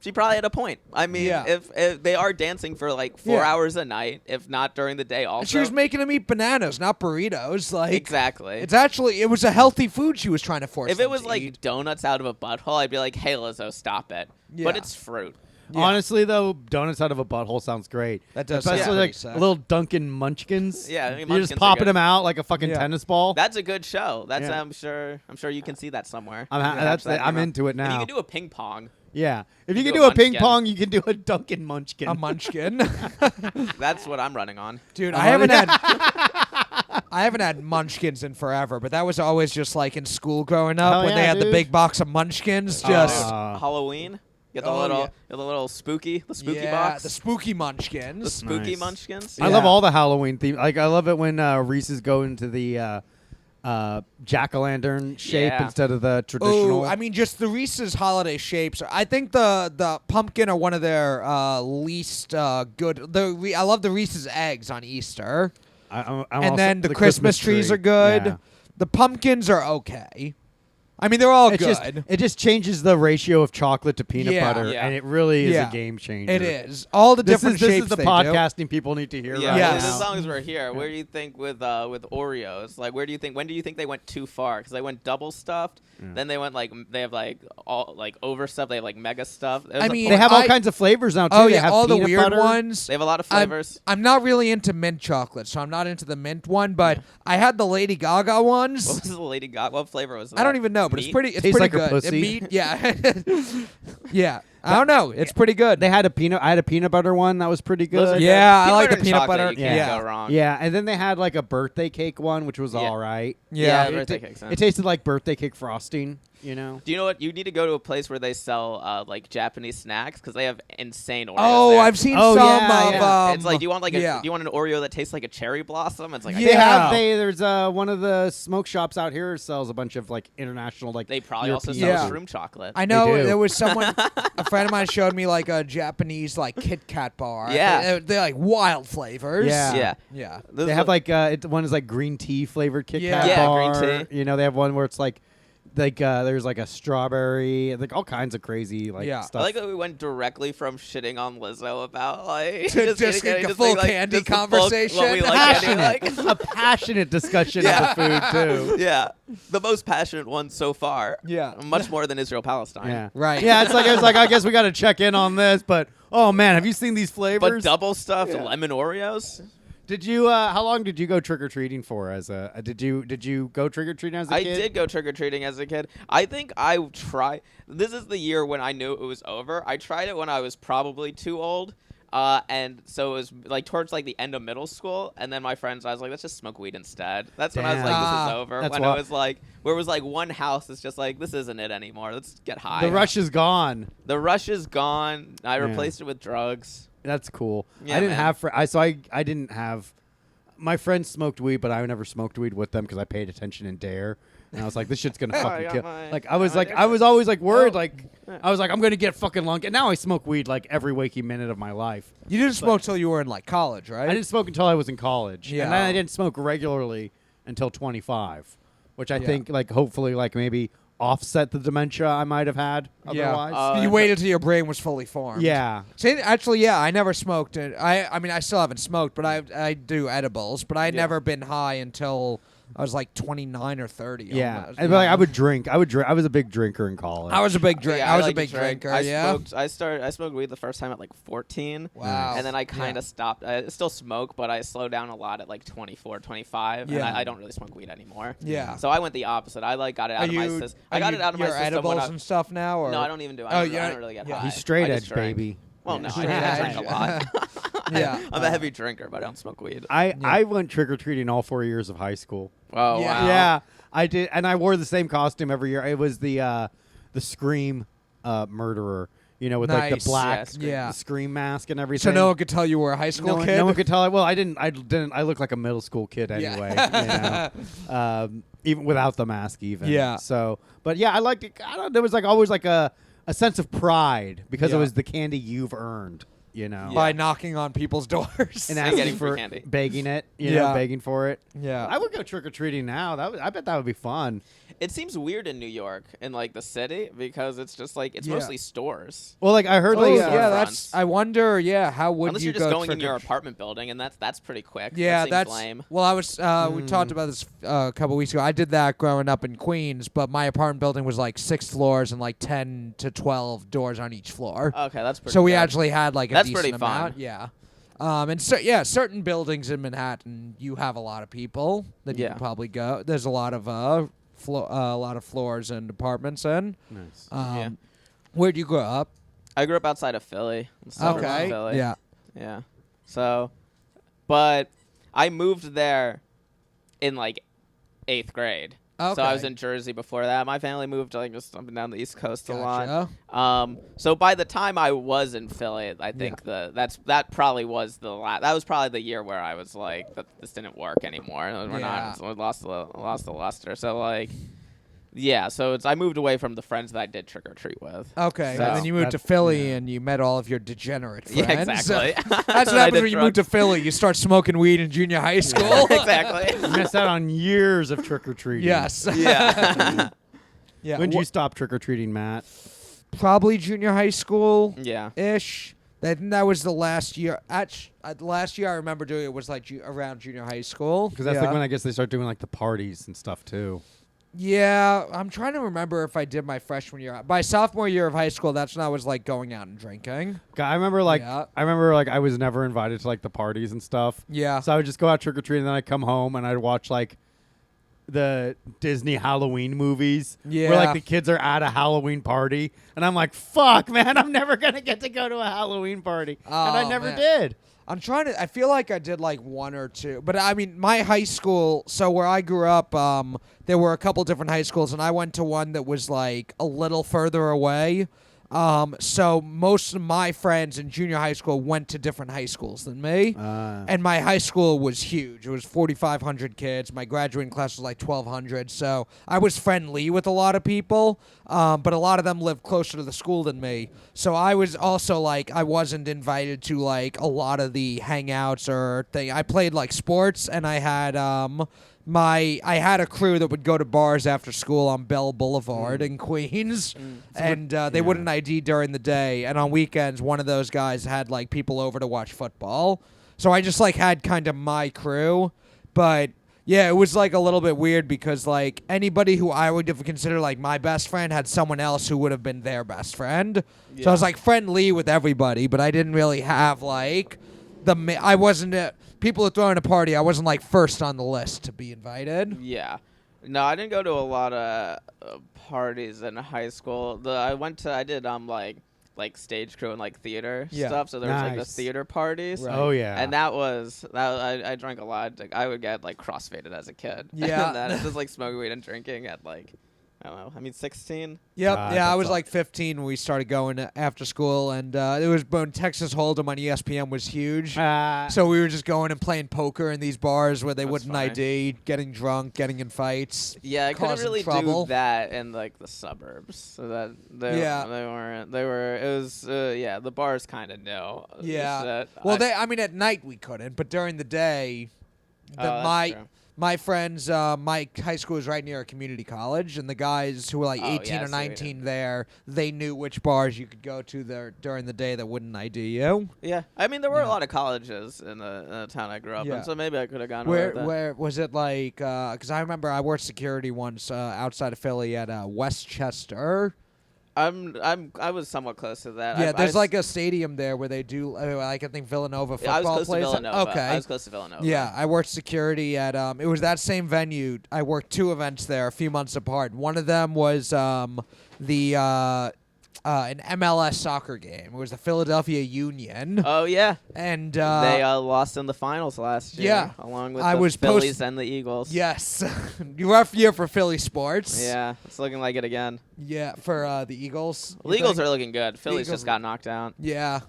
she probably had a point. I mean, if they are dancing for like 4 hours a night, if not during the day also. And she was making them eat bananas, not burritos. Like exactly. It was a healthy food she was trying to force If them it was to like eat. donuts out of a butthole, I'd be like, hey, Lizzo, stop it. Yeah. But it's fruit. Yeah. Honestly, though, donuts out of a butthole sounds great. That does Especially sound like pretty sick. little Dunkin' Munchkins. Yeah, You're Munchkins just are popping good. them out like a fucking tennis ball. That's a good show. That's Yeah. I'm sure you can see that somewhere. I'm into it If now. you can do a ping pong. Yeah. If you do can a do a ping munchkin. pong, you can do a Dunkin' Munchkin. A munchkin. That's what I'm running on. Dude, I haven't had munchkins in forever, but that was always just like in school growing up Hell when yeah, they had the dude. big box of munchkins. Just Halloween. Get the Oh, little spooky yeah, box. the spooky munchkins. The spooky Nice. munchkins. I love all the Halloween theme. Like I love it when Reese's go into the jack-o'-lantern shape Yeah. instead of the traditional. Oh, I mean, just the Reese's holiday shapes. I think the pumpkin are one of their least good. I love the Reese's eggs on Easter, I'm and also- then the Christmas trees tree. are good. Yeah. The pumpkins are okay. I mean, they're all It's good. it just changes the ratio of chocolate to peanut Yeah. butter, Yeah. and it really is Yeah. a game changer. It is all the This different is this shapes is the they do. podcasting people need to hear Yeah, right Yes. well, now. as long as we're here, where do you think with Oreos? Like, when do you think they went too far? Because they went double stuffed, then they went they have like all like over stuff. They have like mega stuff. There's I a mean, point- They have all kinds of flavors now too. Oh They yeah, have all the peanut weird butter. ones. they have a lot of flavors. I'm not really into mint chocolate, so I'm not into the mint one. But I had the Lady Gaga ones. What was the Lady Gaga? What flavor was that? I don't even know, but it's Meat? pretty. It's Tastes pretty like her good. pussy. Meat, yeah, yeah. I don't know. It's pretty good. They had I had a peanut butter one that was pretty Those are good. good. Yeah, I like the and peanut chocolate, butter. You can't Yeah. go wrong. Yeah, and then they had like a birthday cake one, which was Yeah. all right. Yeah. Yeah, birthday cake sounds- It tasted like birthday cake frosting. You know. Do you know what? You need to go to a place where they sell like Japanese snacks because they have insane Oreos. Oh, there. I've seen Oh, some yeah, of. yeah. It's like, do you want yeah. do you want an Oreo that tastes like a cherry blossom? It's like I Yeah. They can't- have there's one of the smoke shops out here sells a bunch of like international like They probably also European sell Yeah. shroom chocolate. I know do. there was someone, a friend of mine showed me like a Japanese like Kit Kat bar. Yeah. they're like wild flavors. Yeah. Yeah. yeah. This They is have what- like one is like green tea flavored Kit Yeah. Kat Yeah, bar. green tea. You know, they have one where it's like there's like a strawberry, like all kinds of crazy like Yeah. stuff. I like that we went directly from shitting on Lizzo about like To just getting a just full being, like, candy just the full- conversation. what we like candy passionate, like. a passionate discussion Yeah. of the food too. Yeah, the most passionate one so far. Yeah. Much more than Israel Palestine. Yeah, Right. Yeah, it's like I guess we got to check in on this, but oh man, have you seen these But flavors? double stuffed Yeah. lemon Oreos. Did you? How long did you go trick or treating for? Did you go trick or treating as a I kid? did go trick or treating as a kid. I think I tried. This is the year when I knew it was over. I tried it when I was probably too old. And so it was like towards like the end of middle school, and then my friends, I was like, let's just smoke weed instead. That's when I was like, this is over. That's When why- it was like, where it was like one house, it's just like, this isn't it anymore. Let's get high. The rush is gone. The rush is gone. I Yeah. replaced it with drugs. That's cool. Yeah, I didn't man. have I didn't have. My friends smoked weed, but I never smoked weed with them because I paid attention in Dare, and I was like, "This shit's gonna I fucking got kill." my- Like I was my like, I different- was always like worried. Oh. Like I was like, I'm gonna get fucking lung. And now I smoke weed like every waking minute of my life. You didn't smoke till you were in like college, right? I didn't smoke until I was in college, Yeah. and then I didn't smoke regularly until 25, which I Yeah. think like hopefully like maybe offset the dementia I might have had Yeah. otherwise. You waited till your brain was fully formed. Yeah. See, actually, yeah, I never smoked. I mean, I still haven't smoked, but I do edibles. But I'd never been high until I was like 29 or 30. Yeah, almost. and like I would drink. I was a big drinker in college. I was a big drink. Yeah, I was a like to big drink. drinker. I Yeah. smoked. I smoked weed the first time at like 14. Wow. And then I kind Yeah. of stopped. I still smoke, but I slowed down a lot at like 24, 25. Yeah. And I don't really smoke weed anymore. Yeah. So I went the opposite. I like got it out of my system. I got it out of my your system edibles when I, and stuff now, or No, I don't even do. Oh, I don't, you're I not- don't really get yeah. high. He's straight I just edge, drank. baby. Well, no, Straight I drink edge. a lot. Yeah. I'm a heavy drinker, but I don't smoke weed. I went trick or treating all 4 years of high school. Oh, Yeah. wow. Yeah, I did, and I wore the same costume every year. It was the Scream murderer, with like the Nice. black Yeah. scream mask and everything. So no one could tell you were a high school kid? No one could tell. Well, I didn't. I looked like a middle school kid anyway. Even without the mask, even. Yeah. So, but yeah, I liked it. I don't. There was like always like a sense of pride because it was the candy you've earned. By knocking on people's doors and asking getting for free candy, begging it. Begging for it. Yeah. I would go trick or treating now. I bet that would be fun. It seems weird in New York, in like the city, because it's just like it's mostly stores. Well, like I heard, that's. I wonder. Yeah, how would unless you you're just go going in your apartment building, and that's pretty quick. Yeah, that's lame. Well, I was. We talked about this a couple weeks ago. I did that growing up in Queens, but my apartment building was like 6 floors and like 10 to 12 doors on each floor. Okay, that's pretty. So we good. actually had like a that's decent pretty amount. fun. Yeah. And so certain buildings in Manhattan, you have a lot of people that you can probably go. There's a lot of a lot of floors and apartments in. Nice. Where'd you grow up? I grew up outside of Philly. Okay. Philly. Yeah. Yeah. So, but I moved there in like 8th grade. Okay. So I was in Jersey before that. My family moved like just up and down the East Coast a Gotcha. lot. So by the time I was in Philly, I think that probably was that was probably the year where I was like, this didn't work anymore. We're not. We lost the luster. So like. Yeah, so I moved away from the friends that I did trick or treat with. Okay, So and then you moved to Philly and you met all of your degenerate friends. Yeah, exactly. That's what happens when you move to Philly. You start smoking weed in junior high school. Exactly. You missed out on years of trick or treating. Yes. Yeah. Yeah. When did you stop trick or treating, Matt? Probably junior high school. Yeah. Ish. That was the last year. The last year I remember doing it was like around junior high school. Because that's like when I guess they start doing like the parties and stuff too. Yeah, I'm trying to remember if I did my freshman year. By sophomore year of high school, that's when I was like going out and drinking. I remember I was never invited to like the parties and stuff. Yeah. So I would just go out trick or treating, and then I'd come home and I'd watch like the Disney Halloween movies. Yeah. Where like the kids are at a Halloween party, and I'm like, fuck, man, I'm never gonna get to go to a Halloween party, and I never did. I feel like I did like 1 or 2. But I mean, my high school, so where I grew up, there were a couple different high schools, and I went to one that was like a little further away. So most of my friends in junior high school went to different high schools than me. And my high school was huge. It was 4,500 kids. My graduating class was like 1,200. So I was friendly with a lot of people, but a lot of them lived closer to the school than me. So I was also like, I wasn't invited to like a lot of the hangouts or thing. I played like sports, and I had I had a crew that would go to bars after school on Bell Boulevard in Queens, and they wouldn't ID during the day, and on weekends one of those guys had like people over to watch football. So I just like had kind of my crew, but yeah, it was like a little bit weird because like anybody who I would have considered like my best friend had someone else who would have been their best friend. Yeah. So I was like friendly with everybody, but I didn't really have like I wasn't people who throw in a party. I wasn't like first on the list to be invited. Yeah. No, I didn't go to a lot of parties in high school. I did like stage crew and like theater stuff. So there was like the theater parties. Right. Oh yeah. And I drank a lot. I would get like crossfaded as a kid. Yeah. And then just like smoking weed and drinking at like, I don't know. I mean, 16. Yep. God, I was that's like 15 when we started going after school, and it was when Texas Hold'em on ESPN was huge. So we were just going and playing poker in these bars where they wouldn't funny. ID, getting drunk, getting in fights. Yeah, I couldn't causing really trouble. do that in like the suburbs. So that they weren't. They were. It was. The bars kind of knew. Yeah. Well, at night we couldn't, but during the day, that's true. my friends, my high school was right near a community college, and the guys who were like 18 or 19 there, they knew which bars you could go to there during the day that wouldn't ID you. Yeah, I mean there were a lot of colleges in the town I grew up in, so maybe I could have gone. Where was it like? Because I remember I worked security once outside of Philly at Westchester. I was somewhat close to that. Yeah, there's like a stadium there where they do like I think Villanova football I was close plays. to Villanova. Okay, I was close to Villanova. Yeah, I worked security at it was that same venue. I worked 2 events there a few months apart. One of them was an MLS soccer game. It was the Philadelphia Union. Oh yeah, And they lost in the finals last year. Yeah. Along with I the was Phillies and the Eagles. Yes. Rough year for Philly sports. Yeah, it's looking like it again. Yeah, for the Eagles. The Eagles are looking good. Phillies Eagles just got knocked out. Yeah.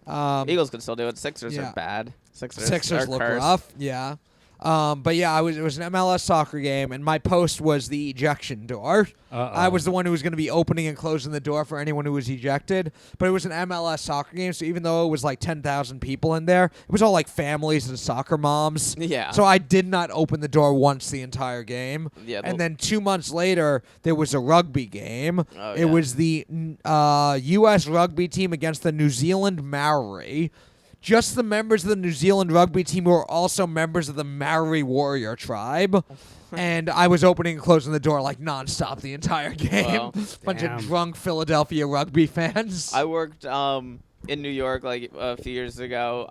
Eagles can still do it. Sixers yeah. are bad. Sixers are look cursed. rough. Yeah. But yeah, it was an MLS soccer game, and my post was the ejection door. I was the one who was going to be opening and closing the door for anyone who was ejected. But it was an MLS soccer game, so even though it was like 10,000 people in there, it was all like families and soccer moms. Yeah. So I did not open the door once the entire game. Yeah. And then 2 months later, there was a rugby game. Oh, It yeah. was the U.S. rugby team against the New Zealand Maori. Just the members of the New Zealand rugby team who are also members of the Maori warrior tribe. And I was opening and closing the door like nonstop the entire game. Wow. Bunch Damn. of drunk Philadelphia rugby fans. I worked in New York like a few years ago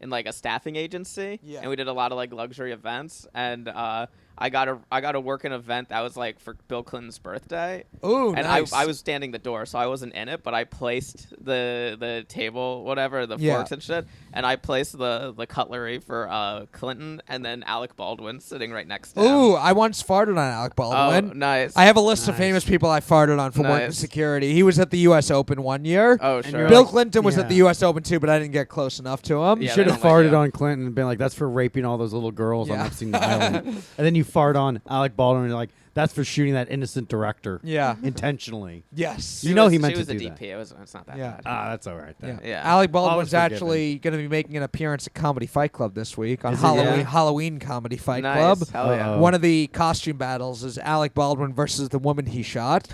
in like a staffing agency, Yeah. and we did a lot of like luxury events. And I got to work an event that was like for Bill Clinton's birthday. Ooh, And nice. I was standing the door, so I wasn't in it, but I placed the table, whatever, the Yeah. forks and shit, and I placed the cutlery for Clinton, and then Alec Baldwin sitting right next to him. Ooh, I once farted on Alec Baldwin. Oh, nice. I have a list of Nice. famous people I farted on for working Nice. security. He was at the U.S. Open one year. Oh, And sure. you're Bill like- Clinton was at the yeah. U.S. Open too, but I didn't get close enough to him. You Yeah, should they have don't like farted you. on Clinton and been like, "That's for raping all those little girls on Yeah. Epstein Island," and then you fart on Alec Baldwin and you're like, "That's for shooting that innocent director Yeah. intentionally." Yes. You know he meant she was to a do DP. It's not that Yeah. bad. Ah, that's all right then. Yeah. Alec Always Baldwin's forgiven. actually going to be making an appearance at Comedy Fight Club this week on Is he Halloween. really? Halloween Comedy Fight Nice. Club. Hell yeah. Uh-oh. One of the costume battles is Alec Baldwin versus the woman he shot.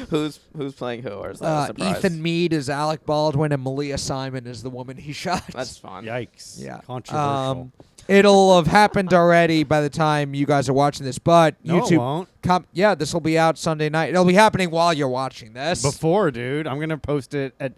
Who's playing who, or is that a surprise? Ethan Mead is Alec Baldwin, and Malia Simon is the woman he shot. That's fun. Yikes! Yeah. Controversial. It'll have happened already by the time you guys are watching this, but No, it YouTube. won't. Yeah, this will be out Sunday night. It'll be happening while you're watching this. Before, dude, I'm gonna post it at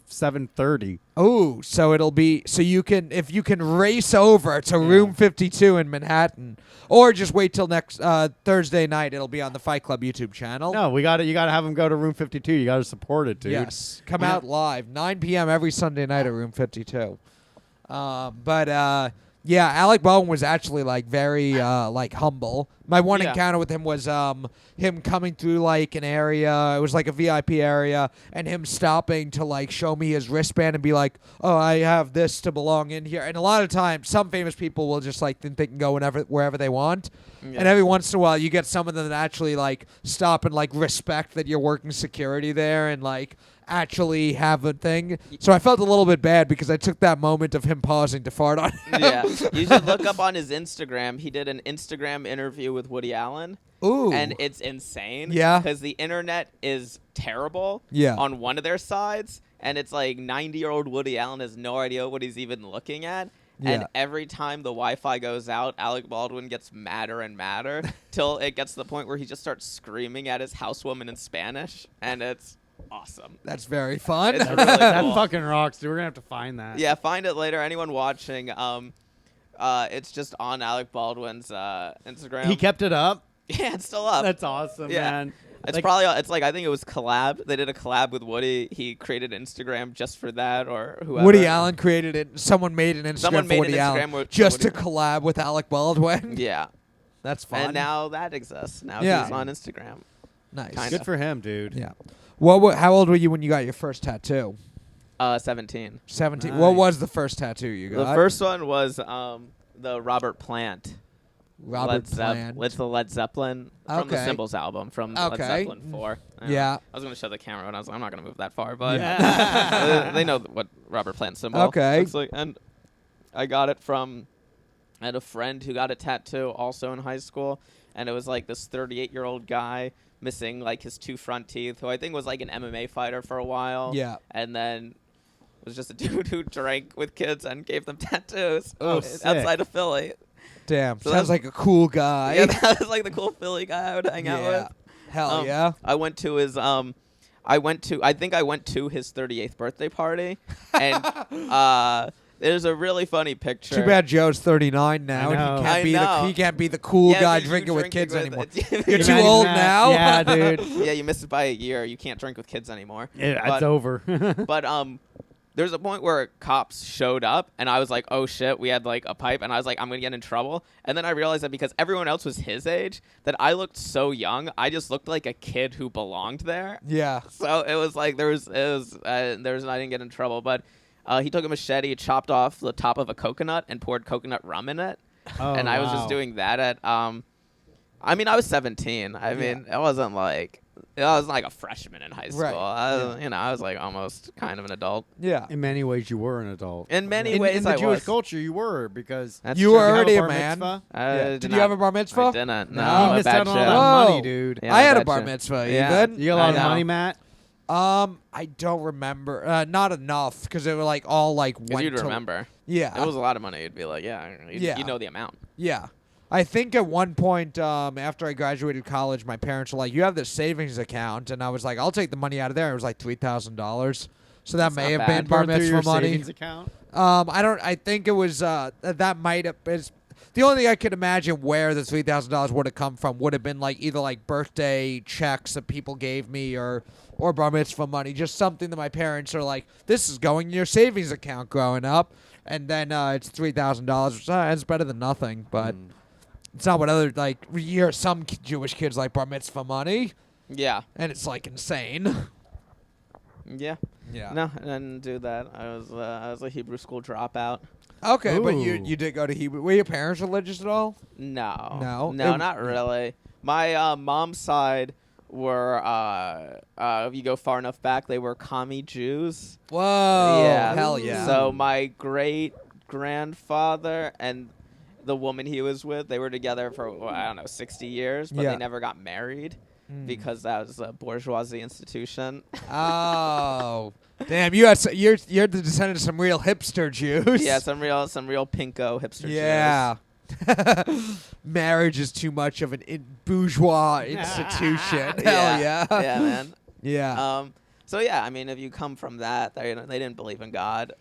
7:30. Oh, so it'll be you can if you can race over to Room 52 in Manhattan, or just wait till next Thursday night. It'll be on the Fight Club YouTube channel. No, you got to have them go to Room 52. You got to support it, dude. Yes, come Yeah. out live 9 p.m. every Sunday night at Room 52. Yeah, Alec Baldwin was actually like very like humble. My one Yeah. encounter with him was him coming through like an area. It was like a VIP area, and him stopping to like show me his wristband and be like, "Oh, I have this to belong in here." And a lot of times, some famous people will just like think they can go wherever they want. Yeah. And every once in a while, you get some of them that actually like stop and like respect that you're working security there and like actually have a thing. So I felt a little bit bad because I took that moment of him pausing to fart on him. Yeah. You should look up on his Instagram. He did an Instagram interview with Woody Allen. Ooh. And it's insane. Yeah. Because the internet is terrible Yeah. on one of their sides. And it's like 90-year-old Woody Allen has no idea what he's even looking at. And Yeah. every time the Wi-Fi goes out, Alec Baldwin gets madder and madder till it gets to the point where he just starts screaming at his housewoman in Spanish. And it's awesome. That's very fun. It's really cool. That fucking rocks, dude. We're gonna have to find that. Yeah, find it later. Anyone watching, it's just on Alec Baldwin's Instagram. He kept it up. Yeah, it's still up. That's awesome, Yeah. man. It's probably I think it was collab. They did a collab with Woody. He created Instagram just for that, or whoever. Woody Allen created it. Someone made an Instagram Someone for made Woody an Instagram Allen with just Woody. to collab with Alec Baldwin. Yeah, That's fun. and now that exists. Now Yeah. he's on Instagram. nice. kinda. Good for him, dude. Yeah. How old were you when you got your first tattoo? 17. 17. Nice. What was the first tattoo you got? The first one was the Robert Plant. Robert Plant. It's the Led Zeppelin from the Okay. Symbols album from Led Okay. Zeppelin 4. Yeah. I was going to show the camera, and I was like, I'm not going to move that far, but Yeah. they know what Robert Plant symbol Okay. looks like. And I got it from, I had a friend who got a tattoo also in high school, and it was like this 38-year-old guy missing like his 2 front teeth, who I think was like an MMA fighter for a while. Yeah. And then was just a dude who drank with kids and gave them tattoos Oh, sick. outside of Philly. Damn. So Sounds that's- like a cool guy. Yeah, that was like the cool Philly guy I would hang out with. Hell yeah. I went to his I think I went to his 38th birthday party, and There's a really funny picture. Too bad Joe's 39 now. I know. And he can't be the cool guy but you drinking with drink kids it anymore. with- You're too Imagine old that. now. Yeah, dude. Yeah, you missed it by a year. You can't drink with kids anymore. It's But- over. But there's a point where cops showed up, and I was like, oh shit, we had like a pipe, and I was like, I'm gonna get in trouble. And then I realized that because everyone else was his age, that I looked so young, I just looked like a kid who belonged there. Yeah. So it was like I didn't get in trouble, but he took a machete, chopped off the top of a coconut, and poured coconut rum in it. Oh, And I was wow. just doing that at I mean, I was 17. I mean, it wasn't like I was like a freshman in high school. Right. I was like almost kind of an adult. Yeah. In many ways, you were an adult. In many In ways, the I Jewish was. culture, you were because That's You true. were already you a have bar man. mitzvah? Yeah. Did not- you have a bar mitzvah? I didn't. No, you a missed bad out on all shit. that Whoa. money, dude. Yeah, I had a bad bar shit. mitzvah. Yeah. Even. You got a lot I of know. money, Matt? I don't remember. Not enough because it were like all like Because went you'd to. remember. Yeah. It was a lot of money. You'd be like, Yeah. you know the amount. Yeah. I think at one point after I graduated college, my parents were like, "You have this savings account," and I was like, "I'll take the money out of there." It was like $3,000, so that That's may not have bad. been bar Burn through mitzvah your money. savings account? I don't. I think it was that might have. It's the only thing I could imagine where the $3,000 would have come from would have been like either like birthday checks that people gave me or bar mitzvah money, just something that my parents are like, "This is going in your savings account growing up," and then it's $3,000. It's better than nothing, but. It's not what other, like, you hear some Jewish kids like bar mitzvah money, Yeah. and it's, like, insane. Yeah. Yeah. No, I didn't do that. I was a Hebrew school dropout. Okay, but Ooh. you did go to Hebrew. Were your parents religious at all? No. No? No, It- not really. My mom's side were if you go far enough back, they were commie Jews. Whoa. Yeah. Hell yeah. So my great grandfather and the woman he was with, they were together for I don't know 60 years, but Yeah. they never got married because that was a bourgeoisie institution. Oh. Damn, you're the descendant of some real hipster Jews. Yeah, some real pinko hipster Yeah. Marriage is too much of an bourgeois institution. Jews. Hell yeah. Yeah, man. Yeah. So yeah, I mean, if you come from that, they didn't believe in God.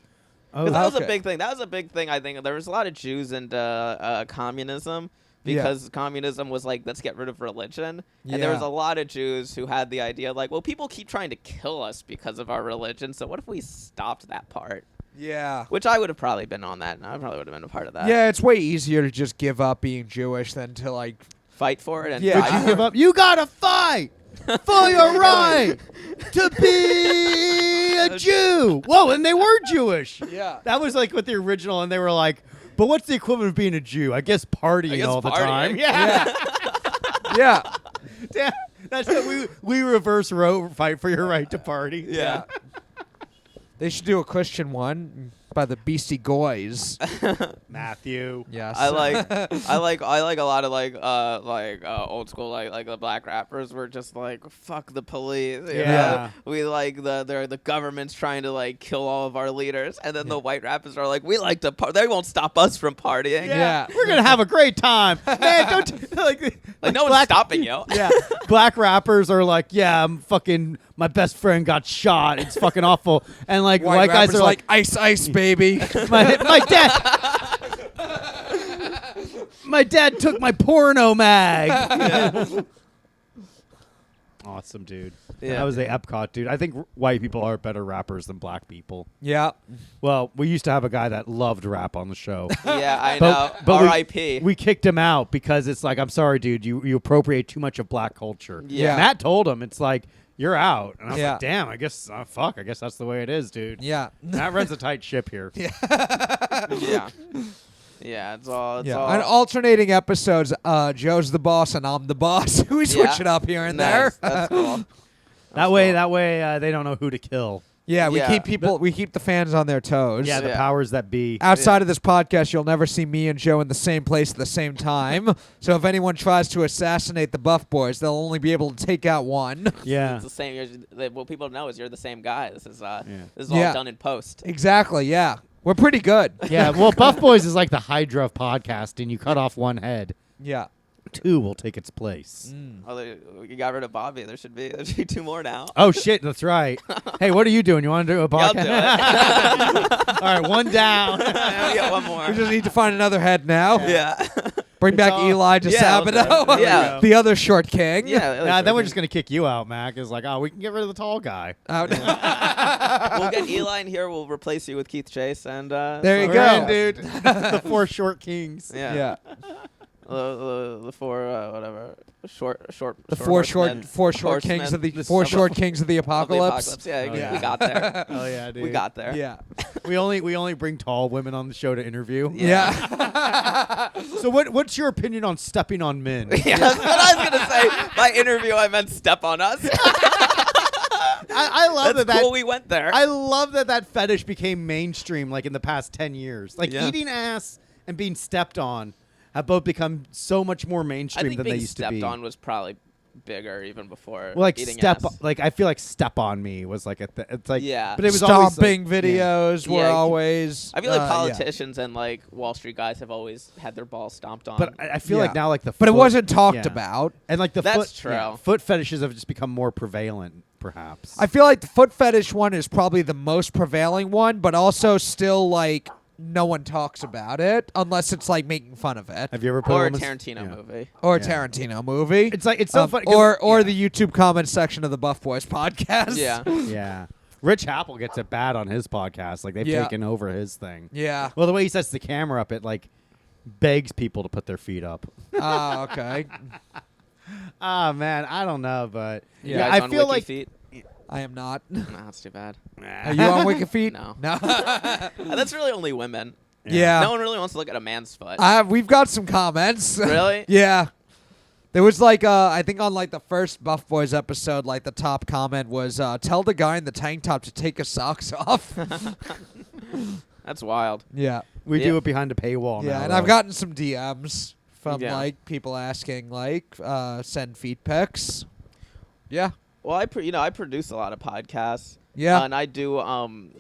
Oh, 'Cause that was a okay. big thing. That was a big thing. I think there was a lot of Jews into communism because communism was like, let's get rid of religion. And there was Yeah. a lot of Jews who had the idea like, well, people keep trying to kill us because of our religion. So what if we stopped that part? Yeah. Which I would have probably been on that. And I probably would have been a part of that. Yeah, it's way easier to just give up being Jewish than to, like, Fight for it. And Yeah. die Would you for give it. up? You gotta fight for your right to be a Jew. Whoa, and they were Jewish. Yeah. That was like with the original, and they were like, but what's the equivalent of being a Jew? I guess partying guess all the partying. time. Yeah. Yeah. Damn, that's what we reverse fight for your right to party. Yeah. They should do a Christian one by the Beastie Goys. Matthew. Yes. I like a lot of old school like the black rappers were just like fuck the police. You Yeah. know? We like the government's trying to like kill all of our leaders, and then the white rappers are like we like to they won't stop us from partying. Yeah. We're gonna have a great time, man. Don't like Like no one's stopping you. Yeah, black rappers are like, yeah, I'm fucking. My best friend got shot. It's fucking awful. And like white guys rappers are like, ice, ice, baby. my dad. My dad took my porno mag. Awesome, dude. Yeah. That was the Epcot, dude. I think white people are better rappers than black people. Yeah. Well, we used to have a guy that loved rap on the show. Yeah, I know. But R.I.P. we kicked him out because it's like, I'm sorry, dude. You appropriate too much of black culture. Yeah. Matt told him, it's like, you're out. And I was Yeah. like, damn, I guess, fuck. I guess that's the way it is, dude. Yeah. Matt runs a tight ship here. Yeah. Yeah, it's all. On alternating episodes, Joe's the boss and I'm the boss. We switch it up here and Nice. there. That's cool. That way, they don't know who to kill. Yeah, we Yeah. keep the fans on their toes. Yeah, the Yeah. powers that be. Outside of this podcast, you'll never see me and Joe in the same place at the same time. So if anyone tries to assassinate the Buff Boys, they'll only be able to take out one. Yeah. It's the same. What people know is you're the same guy. This is all Yeah. done in post. Exactly, yeah. We're pretty good. Yeah, well, Buff Boys is like the Hydra of podcasting. You cut off one head. Yeah. 2 will take its place. Oh, you got rid of Bobby. There should be 2 more now. Oh shit, that's right. Hey, what are you doing? You want to do a Yeah, podcast? I'll do it. All right, 1 down. We got one more. We just need to find another head now. Yeah. Bring back all- Eli to Yeah, Sabato. yeah. The other short king. Yeah. Then we're just gonna kick you out, Mac. It's like, oh, we can get rid of the tall guy. Out. We'll get Eli in here. We'll replace you with Keith Chase, and There you We're go. in, dude. The 4 short kings. Yeah. Yeah. The 4 whatever short. The four short horsemen kings of the The four sub- short kings of the of the apocalypse. Yeah, Oh, yeah. we got there. Oh yeah, dude. We got there. Yeah. We only bring tall women on the show to interview. Yeah. So what's your opinion on stepping on men? Yeah, that's what I was gonna say. By interview, I meant step on us. I love That's that. cool. We went there. I love that fetish became mainstream like in the past 10 years. Like Yeah. eating ass and being stepped on have both become so much more I mainstream think than being they used to stepped be. on was probably bigger even before. Well, like eating step, ass. like I feel like step on me was like it's like Yeah. but it was always Stomping like, videos were Yeah. always. I feel like yeah. politicians and like Wall Street guys have always had their balls stomped on. But I feel Yeah. like now like the But it foot- wasn't talked yeah. about. and like the That's foot, true. yeah, foot fetishes have just become more prevalent, perhaps. I feel like the foot fetish one is probably the most prevailing one, but also still like no one talks about it unless it's like making fun of it have you ever put or a women's- Tarantino yeah. movie. or a Yeah. Tarantino movie. It's like it's so funny 'cause- or yeah. the YouTube comment section of the Buff Boys podcast. Yeah. Yeah. Rich Apple gets it bad on his podcast. Like they've Yeah. taken over his thing. Yeah. Well, the way he sets the camera up, it like begs people to put their feet up. Oh, okay. Ah, man, I don't know, but You Yeah, guys I on feel Wiki like Feet? I am not. No, that's too bad. Are you on WikiFeet? No. No. That's really only women. Yeah. No one really wants to look at a man's foot. We've got some comments. Really? Yeah. There was like I think on like the first Buff Boys episode, like the top comment was tell the guy in the tank top to take his socks off. That's wild. Yeah. we Yeah. do it behind a paywall now. Yeah, and though. I've gotten some DMs from Yeah. like people asking like send feet pics. Yeah. Well, I produce a lot of podcasts. Yeah. And I do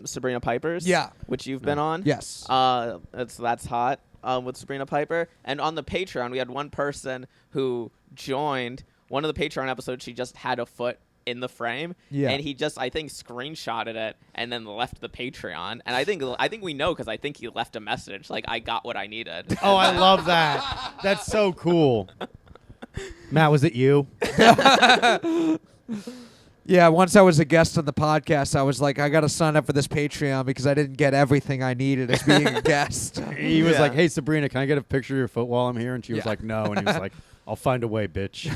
Sabrina Piper's. Yeah. Which you've been on. Yes. That's hot. With Sabrina Piper, and on the Patreon, we had one person who joined one of the Patreon episodes. She just had a foot in the frame, Yeah. and he just, I think, screenshotted it and then left the Patreon. And I think we know because I think he left a message like, "I got what I needed." Oh, I love that. That's so cool. Matt, was it you? Yeah, once I was a guest on the podcast, I was like, I got to sign up for this Patreon because I didn't get everything I needed as being a guest. He was Yeah. like, "Hey, Sabrina, can I get a picture of your foot while I'm here?" And she was Yeah. like, "No." And he was like, "I'll find a way, bitch."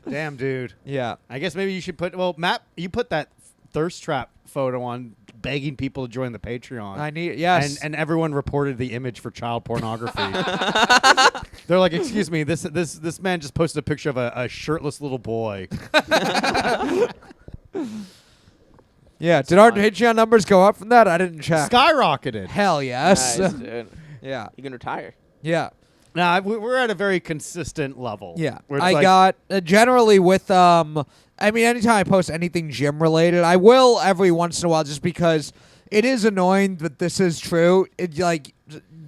Damn, dude. Yeah. I guess maybe you should put. Well, Matt, you put that thirst trap photo on, begging people to join the Patreon. I need, yes. And everyone reported the image for child pornography. They're like, "Excuse me, this man just posted a picture of a shirtless little boy." Yeah. Did our fine. Patreon numbers go up from that? I didn't check. Skyrocketed. Hell yes. Nice, dude. Yeah. You can retire. Yeah. Now we're at a very consistent level. Yeah. where it's I like- got generally with I mean anytime I post anything gym related, I will every once in a while just because it is annoying that this is true. It like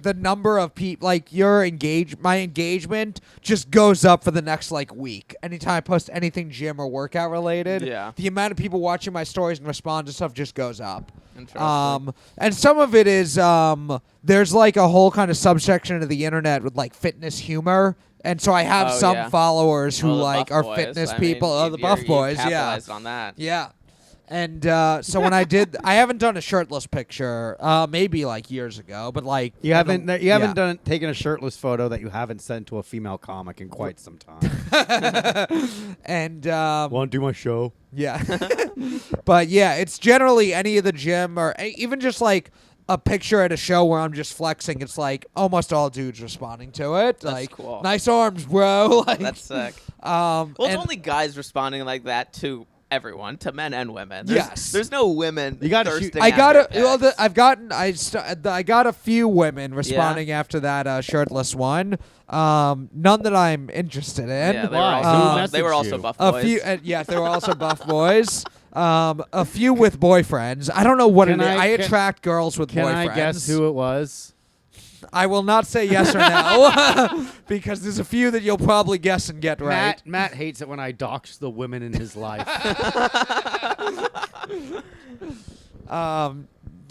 the number of people like my engagement just goes up for the next like week. Anytime I post anything gym or workout related, Yeah. the amount of people watching my stories and respond to stuff just goes up. Interesting. And some of it is there's like a whole kind of subsection of the internet with like fitness humor. And so I have Oh, some yeah. followers who Oh, the like Buff are Boys. fitness I mean, people. Oh, the Buff Boys, you yeah. capitalized on that. Yeah. And so when I haven't done a shirtless picture, maybe like years ago, but like You haven't yeah. taken a shirtless photo that you haven't sent to a female comic in quite some time. And Want to do my show? yeah, but yeah, it's generally any of the gym or even just like a picture at a show where I'm just flexing. It's like almost all dudes responding to it. That's like cool. nice arms, bro. Like, That's sick. well, Well, it's only guys responding like that to everyone, to men and women. There's no women. You gotta shoot- thirsting I got after a, well, pics. I got a few women responding after that shirtless one. None that I'm interested in. Yeah, Why? they were Who also messaged Buff A Boys. few, yes, they were also buff boys. A few with boyfriends. I don't know what Can it is. I- I can- attract girls with Can boyfriends. I guess who it was? I will not say yes or no because there's a few that you'll probably guess and get right. Matt hates it when I dox the women in his life.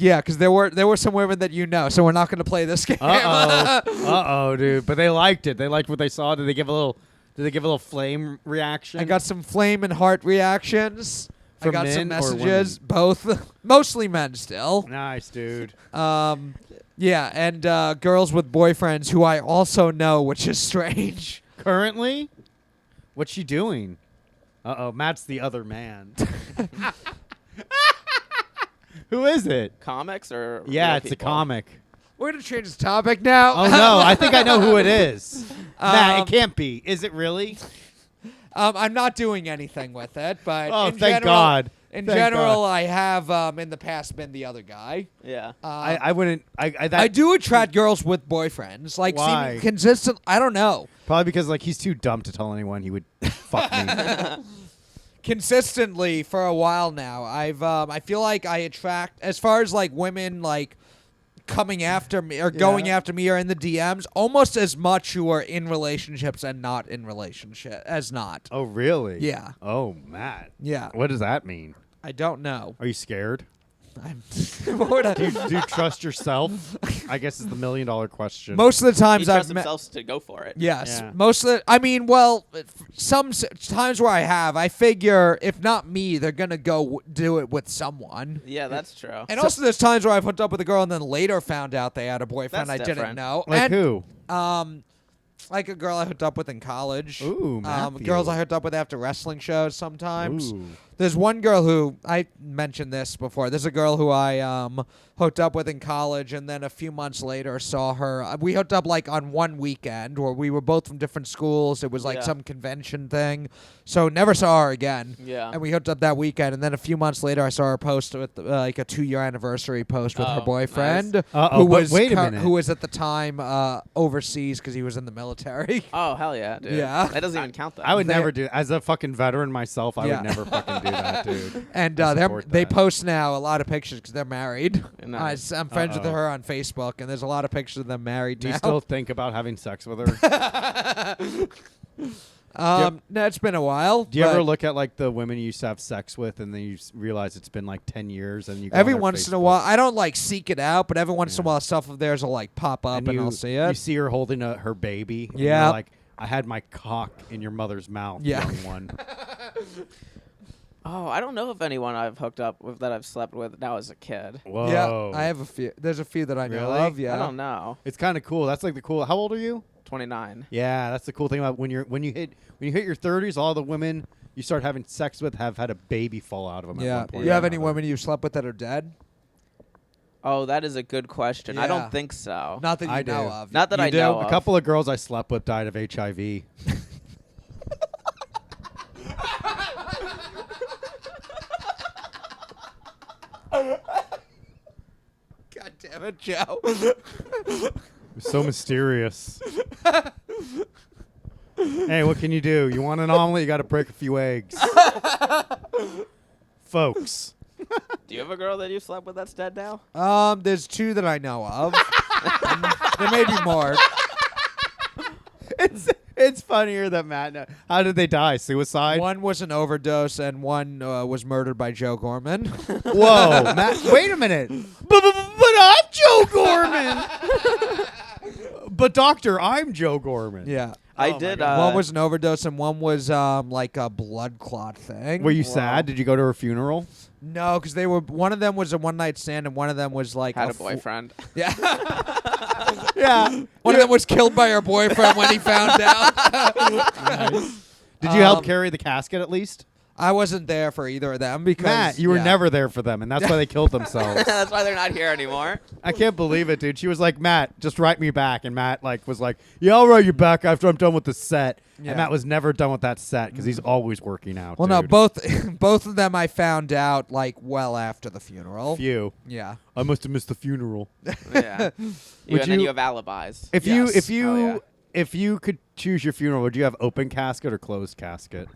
Yeah, because there were some women that you know, so we're not going to play this game. Uh-oh, dude. But they liked it. They liked what they saw. Did they give a little flame reaction? I got some flame and heart reactions. I From got some men or messages. Both. Mostly men still. Nice, dude. Yeah, and girls with boyfriends who I also know, which is strange. Currently? What's she doing? Uh-oh, Matt's the other man. Who is it? Comics or Yeah, real it's a people? comic. We're going to change the topic now. Oh, no. I think I know who it is. Matt, it can't be. Is it really? I'm not doing anything with it, but Oh, in thank general, God. In Thank general, God. I have in the past been the other guy. Yeah. I wouldn't. I do attract girls with boyfriends. Like, Why? seem consistent. I don't know. Probably because like he's too dumb to tell anyone he would fuck me. Consistently for a while now, I feel like I attract, as far as like women like coming after me or going after me or in the DMs, almost as much who are in relationships and not in relationship as not. Oh, really? Yeah. Oh, Matt. Yeah. What does that mean? I don't know. Are you scared? I'm what would I- Do you trust yourself? I guess is the $1 million question. Most of the He times I've trusts met. themselves to go for it. Yes, Yeah. most of the. I mean, well, some times where I figure if not me, they're gonna go do it with someone. Yeah, that's true. And also, there's times where I've hooked up with a girl and then later found out they had a boyfriend That's I didn't different. know. Like and, who? Like a girl I hooked up with in college. Ooh, Matthew. Girls I hooked up with after wrestling shows sometimes. Ooh. There's one girl who I mentioned this before. There's a girl who I hooked up with in college, and then a few months later saw her. We hooked up like on one weekend, where we were both from different schools. It was like Yeah. some convention thing, so never saw her again. Yeah. And we hooked up that weekend, and then a few months later, I saw her post with like a 2-year anniversary post with her Oh, boyfriend, nice. Uh-oh, who but was wait a minute. who was at the time overseas because he was in the military. Oh, hell yeah, dude. Yeah. That doesn't even count, though. I would They- never do. As a fucking veteran myself, I Yeah. would never fucking do that, dude. And I they support that. post now a lot of pictures because they're married. Nice. I'm friends with Uh-oh. her on Facebook, and there's a lot of pictures of them married Do now. you still think about having sex with her? No, it's been a while. Do you ever but look at like the women you used to have sex with, and then you realize it's been like 10 years, and you go every on their once in a Facebook, while, I don't like seek it out, but every once in a Yeah. while, stuff of theirs will like pop up, and you, I'll see You it. see her holding her baby. and Yeah. you're like, I had my cock in your mother's mouth, Yeah. young one. Oh, I don't know if anyone I've hooked up with that I've slept with now as a kid. Whoa. Yeah, I have a few. There's a few that I know Really? of. Yeah, I don't know. It's kind of cool. That's like the cool. How old are you? 29. Yeah, that's the cool thing about when you hit your 30s. All the women you start having sex with have had a baby fall out of them. At Yeah. one point You or have any another. women you've slept with that are dead? Oh, that is a good question. I Yeah. don't think so. Not that you I know do. of. Not that You I do? know A of. couple of girls I slept with died of HIV. God damn it, Joe. It's so mysterious. Hey, what can you do? You want an omelet? You got to break a few eggs, folks. Do you have a girl that you slept with that's dead now? There's two that I know of. There may be more. It's funnier that Matt. How did they die? Suicide? One was an overdose, and one was murdered by Joe Gorman. Whoa, Matt! Wait a minute. But I'm Joe Gorman. But doctor, I'm Joe Gorman. Yeah. I Oh my did. God. One was an overdose, and one was like a blood clot thing. Were you Wow. sad? Did you go to her funeral? No, because they were. One of them was a one-night stand, and one of them was like had a boyfriend. Yeah. Yeah. One of them was killed by her boyfriend when he found out. Did you help carry the casket at least? I wasn't there for either of them because Matt, you were yeah. never there for them, and that's why they killed themselves. That's why they're not here anymore. I can't believe it, dude. She was like, Matt, just write me back. And Matt was like, yeah, I'll write you back after I'm done with the set. Yeah. And Matt was never done with that set because he's always working out. Well, no, dude. both of them I found out like well after the funeral. Few. Yeah. I must have missed the funeral. Yeah. Would And then you- you have alibis. If Yes. if you could choose your funeral, would you have open casket or closed casket?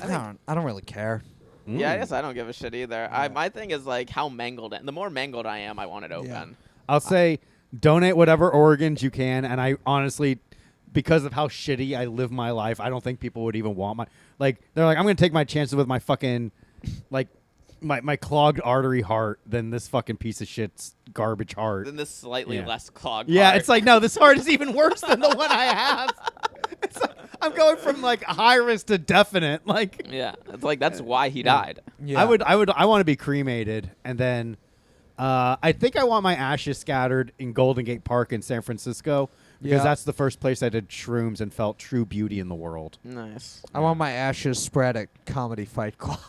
I don't really care. Yeah, I Mm. guess I don't give a shit either. My thing is like how mangled. The more mangled I am, I want it open. Yeah. I'll say donate whatever organs you can, and I honestly, because of how shitty I live my life, I don't think people would even want my they're like, I'm gonna take my chances with my fucking my clogged artery heart than this fucking piece of shit's garbage heart. Then this slightly less clogged Yeah, heart. it's like, no, this heart is even worse than the one I have. It's like, I'm going from high risk to definite. Yeah, it's like that's why he died. Yeah. I want to be cremated, and then I think I want my ashes scattered in Golden Gate Park in San Francisco. Because that's the first place I did shrooms and felt true beauty in the world. Nice. I want my ashes spread at Comedy Fight Club.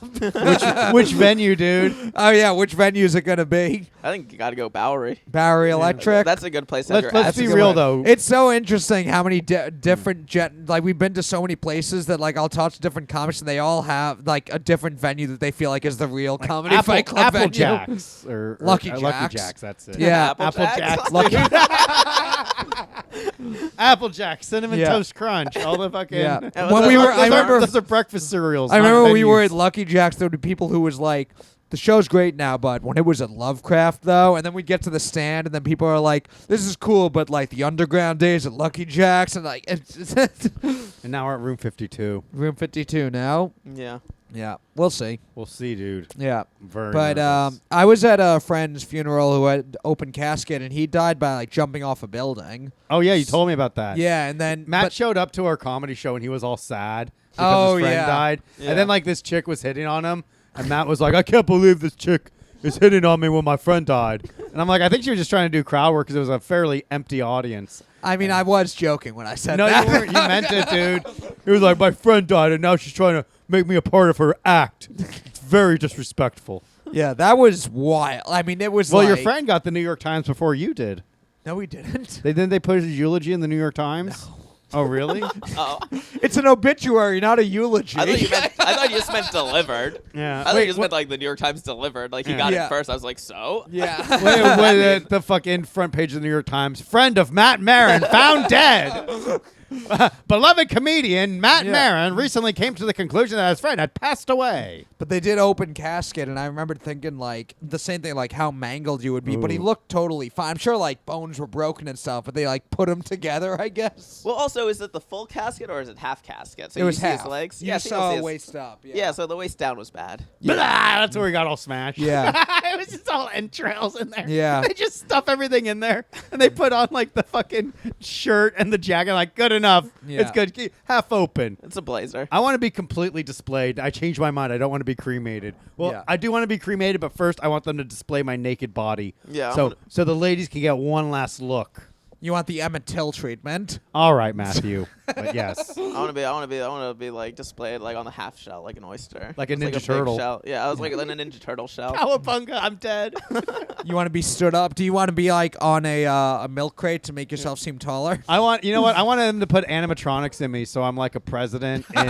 Which venue, dude? Oh, yeah. Which venue is it going to be? I think you got to go Bowery. Bowery Electric? That's a good place to have your Let's ashes be a good real, one. though. It's so interesting how many different we've been to so many places that I'll talk to different comics and they all have a different venue that they feel like is the real Comedy Fight Club Apple venue. Jacks or Lucky Lucky Jacks. Jacks. That's it. Yeah. Apple Jacks? Applejack, cinnamon Yeah. toast crunch, all the fucking. Yeah. Yeah, When those we are- were, I those are- remember, those are breakfast cereals. I remember when we were at venues. Lucky Jacks. There would be people who was like, "The show's great now, but when it was at Lovecraft, though," and then we'd get to the stand, and then people are like, "This is cool, but the underground days at Lucky Jacks," and it's And now we're at room 52. room 52 now. Yeah. Yeah, we'll see. We'll see, dude. Yeah. Very But nervous. I was at a friend's funeral who had open casket, and he died by jumping off a building. Oh yeah, you told me about that. Yeah, and then Matt showed up to our comedy show and he was all sad because Oh, his friend yeah. died. Yeah. And then this chick was hitting on him, and Matt was like, "I can't believe this chick is hitting on me when my friend died." And I'm like, I think she was just trying to do crowd work because it was a fairly empty audience. I mean, I was joking when I said No, that. you weren't. You meant it, dude. He was like, "My friend died, and now she's trying to make me a part of her act." It's very disrespectful. Yeah, that was wild. I mean, it was Well, your friend got the New York Times before you did. No, he didn't. Didn't they put his eulogy in the New York Times? No. Oh, really? Oh. It's an obituary, not a eulogy. I thought you just meant delivered. Yeah. I thought Wait, you just what- meant the New York Times delivered. He Yeah. got Yeah. it first. I was like, so? Yeah. Wait, the fucking front page of the New York Times. Friend of Matt Maran found dead. Beloved comedian Matt Yeah. Maran recently came to the conclusion that his friend had passed away. But they did open casket, and I remember thinking the same thing, how mangled you would be. But he Ooh. looked totally fine. I'm sure bones were broken and stuff, but they put him together, I guess. Well, also, is it the full casket or is it half casket? So It was you see half. his legs? You Yeah, just so you'll saw see his- waist up. Yeah, so the waist down was bad. Blah, that's where he got all smashed. Yeah. It was just all entrails in there. Yeah. They just stuff everything in there. And they put on the fucking shirt and the jacket. Good enough. Yeah. It's good. Keep half open. It's a blazer. I want to be completely displayed. I changed my mind. I don't want to be cremated. Well, Yeah. I do want to be cremated, but first I want them to display my naked body. Yeah, So the ladies can get one last look. You want the Emmett Till treatment? All right, Matthew. But yes. I want to be displayed on the half shell, like an oyster. Like a It's Ninja a big Turtle. shell. Yeah, I was like in a Ninja Turtle shell. Cowabunga, I'm dead. You want to be stood up? Do you want to be on a milk crate to make yourself seem taller? You know what? I want them to put animatronics in me so I'm like a president in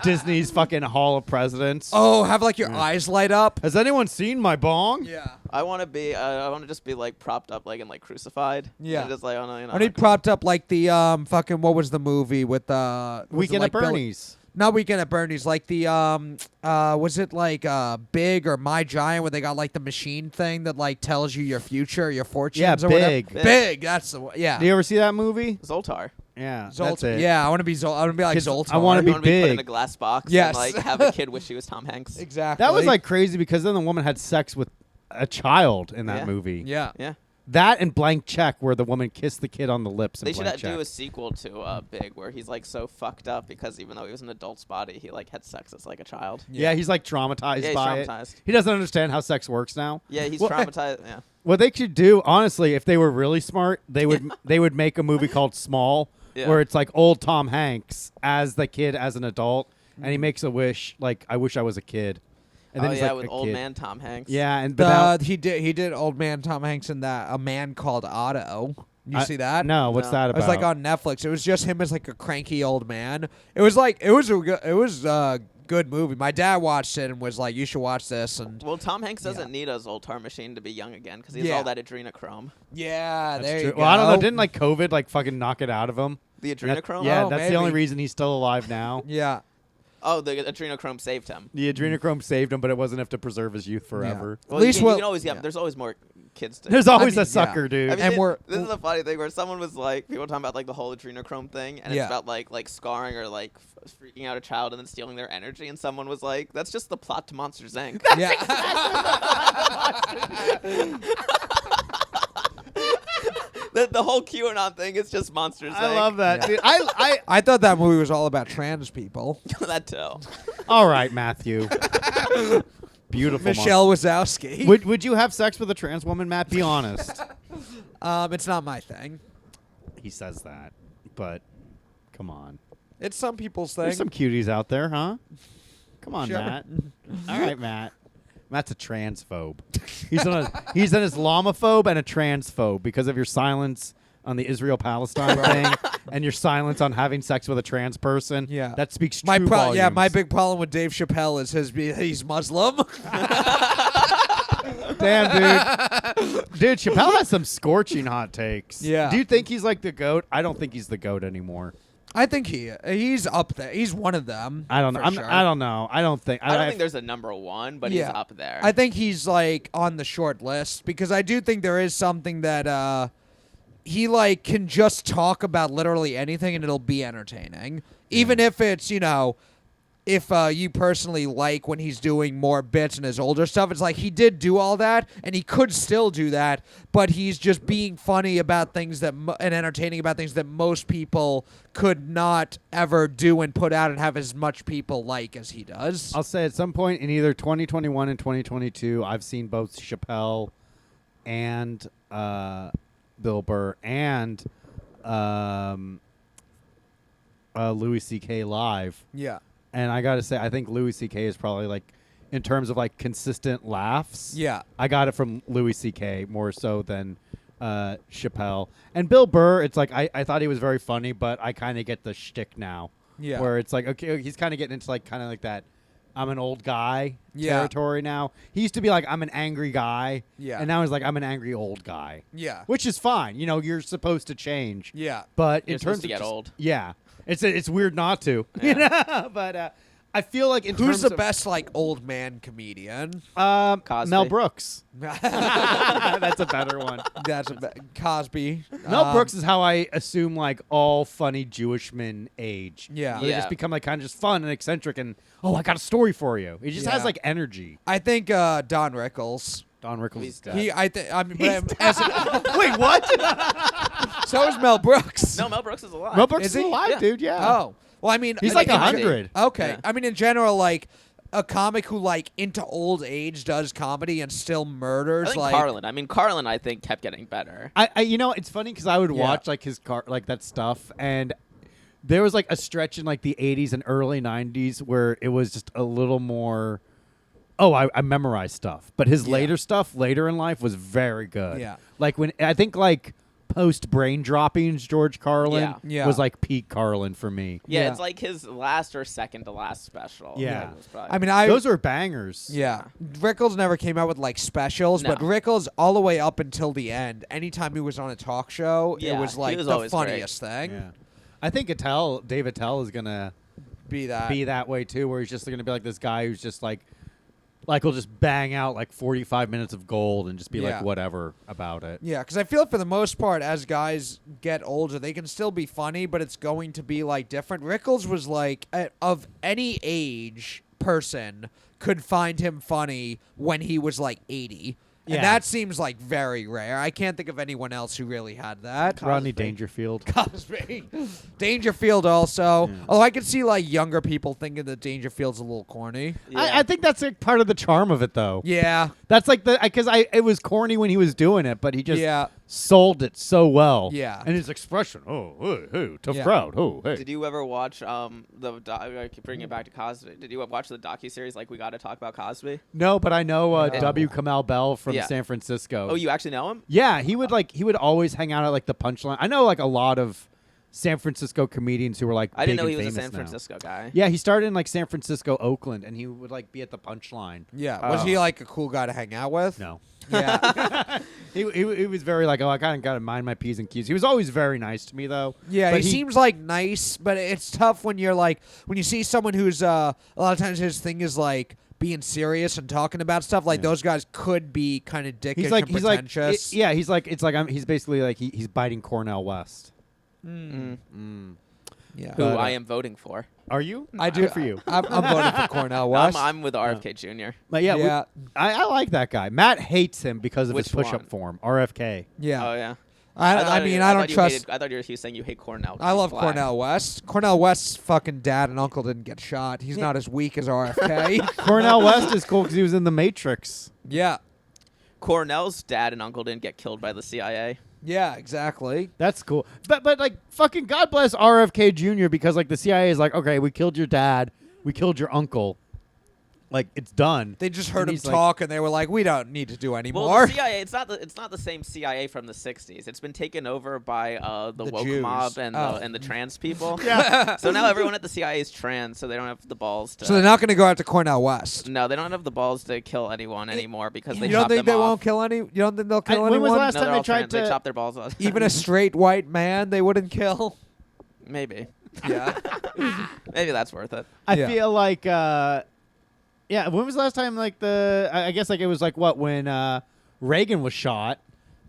Disney's fucking Hall of Presidents. Oh, have your eyes light up? Has anyone seen my bong? Yeah. I want to just be propped up and crucified. Yeah. And just I need propped up the fucking what was the movie with Weekend at Bernie's. Not Weekend at Bernie's, was it Big or My Giant where they got the machine thing that tells you your future, your fortunes Yeah, or whatever? Big. Big, that's the one. Yeah. Do you ever see that movie? Zoltar. Yeah, Zolt- that's it. Yeah, I want to be I want to be like Kids- Zoltar. I wanna You be want to be put in big. a glass box Yes. and have a kid wish he was Tom Hanks. Exactly. That was crazy because then the woman had sex with a child in that Yeah. movie. Yeah. Yeah. That and Blank Check, where the woman kissed the kid on the lips. In They should Blank Check. do a sequel to Big where he's so fucked up because even though he was an adult's body, he had sex as a child. Yeah, he's traumatized Yeah, he's by traumatized. it. He doesn't understand how sex works now. Yeah, he's Well, traumatized. Yeah. What they could do, honestly, if they were really smart, they would make a movie called Small, Yeah. where it's old Tom Hanks as the kid as an adult, and he makes a wish I wish I was a kid, and then he's with a old kid. man Tom Hanks. Yeah, and but he did old man Tom Hanks in that A Man Called Otto. You see that? No, what's No. that It about? was on Netflix. It was just him as a cranky old man. It was a good movie. My dad watched it and was like, "You should watch this." And Well, Tom Hanks doesn't need a Zoltar machine to be young again because he has all that adrenochrome. yeah, That's there true. you go. Well, I don't know. Didn't COVID fucking knock it out of him? The That- adrenochrome? yeah, Oh, that's the only maybe. reason he's still alive now. Yeah. Oh, the adrenochrome saved him. The adrenochrome saved him, but it wasn't enough to preserve his youth forever. Well, least you what- can always yeah. There's always more kids do. There's always mean, a sucker, yeah. dude. I mean, And we're- this is a funny thing where someone was like, people were talking about like the whole adrenochrome thing, and Yeah. it's about like scarring or like freaking out a child and then stealing their energy. And someone was like, "That's just the plot to Monsters Inc." Yeah. The whole QAnon thing is just Monsters Inc. I love that, Yeah. dude. I thought that movie was all about trans people. that too. All right, Matthew. Beautiful. Michelle Wazowski. Would you have sex with a trans woman, Matt? Be honest. It's not my thing. He says that, but come on. It's some people's thing. There's some cuties out there, huh? Come on, Sure. Matt. All right, Matt. Matt's a transphobe. He's an Islamophobe and a transphobe because of your silence on the Israel-Palestine thing and your silence on having sex with a trans person. Yeah. That speaks my true volumes. my big problem with Dave Chappelle is he's Muslim. Damn, dude, Chappelle has some scorching hot takes. Yeah. Do you think he's like the GOAT? I don't think he's the GOAT anymore. I think he's up there. He's one of them. I don't know. for sure. I don't know. I don't think. I don't think there's a number one, but he's up there. I think he's like on the short list because I do think there is something that he like can just talk about literally anything and it'll be entertaining, even if it's if you personally like when he's doing more bits and his older stuff. It's like he did do all that and he could still do that, but he's just being funny about things that and entertaining about things that most people could not ever do and put out and have as much people like as he does. I'll say at some point in either 2021 and 2022, I've seen both Chappelle and Bill Burr and Louis C.K. live. Yeah. And I got to say, I think Louis C.K. is probably like, in terms of like consistent laughs. Yeah. I got it from Louis C.K. more so than Chappelle. And Bill Burr, it's like, I thought he was very funny, but I kind of get the shtick now. Yeah. Where it's like, okay, he's kind of getting into like, kind of like that, I'm an old guy Yeah. territory now. He used to be like, I'm an angry guy. Yeah. And now he's like, I'm an angry old guy. Yeah. Which is fine. You're supposed to change. Yeah. But You're in supposed terms to of get just- old. Yeah. It's weird not to. You know? But I feel like in Who's terms the of, best like old man comedian? Cosby. Mel Brooks. That's That's a better one. Cosby. Mel Brooks is how I assume like all funny Jewish men age. Yeah. They just become like kind of just fun and eccentric and I got a story for you. He just has Yeah. like energy. I think Don Rickles. Don Rickles He's is dead. Wait, what? So is Mel Brooks. No, Mel Brooks is alive. Mel Brooks Is is he? alive, Yeah. dude. Yeah. Oh, well, I mean, He's like in- 100. Okay, Yeah. I mean, in general, like a comic who like into old age does comedy and still murders. I think like Carlin. I mean, Carlin, I think, kept getting better. I it's funny because I would Yeah. watch like his like that stuff, and there was like a stretch in like the 80s and early 90s where it was just a little more. I memorized stuff, but his Yeah. later stuff later in life was very good. Yeah. Like when I think like post brain droppings, George Carlin Yeah. Yeah. was like peak Carlin for me. Yeah, Yeah. it's like his last or second to last special. Yeah. It was probably- I mean, Those were bangers. Yeah. Rickles never came out with like specials, but No. Rickles all the way up until the end, anytime he was on a talk show, it Yeah, was he like was the always great. funniest thing. Yeah. I think Dave Attell is gonna Be that. be that way too, where he's just gonna be like this guy who's just like he'll just bang out like 45 minutes of gold and just be Yeah. like whatever about it. Yeah, because I feel for the most part, as guys get older, they can still be funny, but it's going to be like different. Rickles was like, of any age person could find him funny when he was like 80. Yeah. And that seems like very rare. I can't think of anyone else who really had that. Rodney Dangerfield. Cosby. Dangerfield also. Yeah. Although I could see like younger people thinking that Dangerfield's a little corny. Yeah. I think that's like part of the charm of it, though. Yeah. That's like it was corny when he was doing it, but he just Yeah. sold it so well. Yeah. And his expression, tough Yeah. crowd, hey. Did you ever watch I keep bringing it back to Cosby. Did you watch the docuseries like We Gotta Talk About Cosby? No, but I know No. W. Kamau Bell from Yeah. San Francisco. Oh, you actually know him? Yeah, he would always hang out at like the Punchline. I know like a lot of San Francisco comedians who were like I didn't big know he and was a famous San now. Francisco guy. Yeah, he started in like San Francisco, Oakland, and he would like be at the Punchline. Yeah. Was he like a cool guy to hang out with? No. Yeah. he was very like, I kind of got to mind my P's and Q's. He was always very nice to me, though. Yeah, But he seems like nice, but it's tough when you're like when you see someone who's a lot of times his thing is like being serious and talking about stuff. Like those guys could be kind of dickish and pretentious. He's basically like he's biting Cornel West. Yeah. Who I am voting for. Are you? I do. Good for you. I'm voting for Cornell West. I'm with RFK Jr. But I like that guy. Matt hates him because of his push-up form. RFK. Yeah. Oh yeah. I mean, I don't trust. I thought you were saying you hate Cornell. I love Cornel West. Cornel West's fucking dad and uncle didn't get shot. He's not as weak as RFK. Cornel West is cool because he was in The Matrix. Yeah. Cornell's dad and uncle didn't get killed by the CIA. Yeah, exactly. That's cool. But like fucking God bless RFK Jr. because like the CIA is like, okay, we killed your dad, we killed your uncle. Like it's done. They just heard And him he's talk, and they were like, "We don't need to do anymore." Well, the CIA, it's not the same CIA from the '60s. It's been taken over by the woke Jews. mob and the trans people. Yeah. So now everyone at the CIA is trans, so they don't have the balls to. So they're not going to go after Cornel West. No, they don't have the balls to kill anyone anymore because they You don't chop think them they off. won't kill any? You don't think they'll kill When was anyone? the last No, time they're they all tried trans. to They chop their balls off. Even a straight white man, they wouldn't kill. Maybe. Yeah. Maybe that's worth it. I Yeah. feel like when was the last time like I guess like it was like when Reagan was shot,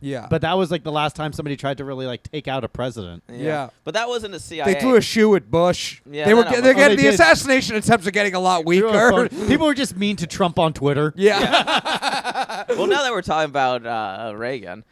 Yeah. but that was like the last time somebody tried to really like take out a president. Yeah. But that wasn't a CIA. They threw a shoe at Bush. Yeah, they're that getting they the did. assassination attempts are getting a lot weaker. People were just mean to Trump on Twitter. Yeah. Well, now that we're talking about Reagan,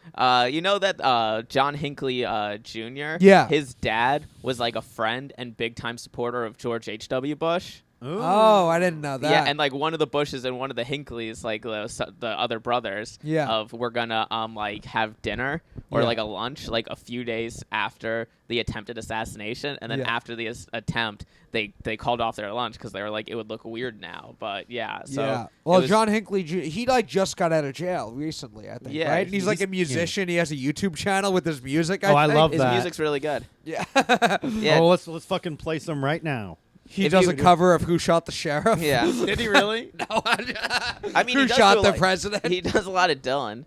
you know that John Hinckley Jr. Yeah. His dad was like a friend and big time supporter of George H.W. Bush. Ooh. Oh, I didn't know that. Yeah, and like one of the Bushes and one of the Hinkleys, like the other brothers, Yeah. of we're gonna like have dinner or Yeah. like a lunch like a few days after the attempted assassination, and then Yeah. after the attempt, they called off their lunch because they were like it would look weird now. But yeah, so yeah. it Well, was- John Hinckley, he like just got out of jail recently, I think. Yeah, right. And he's like a he's- musician. He has a YouTube channel with his music. Oh, I think. love his that. music's really good. Yeah. Yeah. Oh, let's fucking play some right now. He If does you- a cover of "Who Shot the Sheriff." Yeah. Did he really? No. I mean, Who he does shot do a the lot- president? He does a lot of Dylan.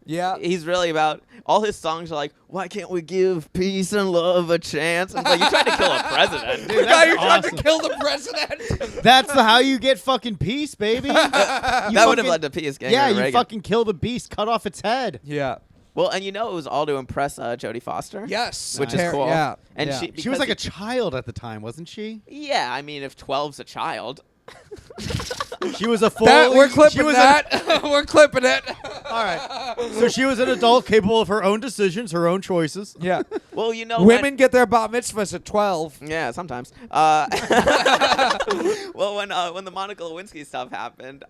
Yeah. He's really about all his songs are like, why can't we give peace and love a chance? And it's like you tried to kill a president. The guy who tried awesome. to kill the president. That's how you get fucking peace, baby. That would have led to peace. Getting Yeah, rid of you Reagan. fucking kill the beast, cut off its head. Yeah. Well, and you know it was all to impress Jodie Foster. Yes. Which is cool. Yeah. And yeah. she She was because like a child at the time, wasn't she? yeah. I mean, if 12's a child, She was a full. We're she clipping was that. We're clipping it. All right. So she was an adult capable of her own decisions, her own choices. Yeah. well, you know, Women get their bat mitzvahs at 12. Yeah, sometimes. Well, when the Monica Lewinsky stuff happened,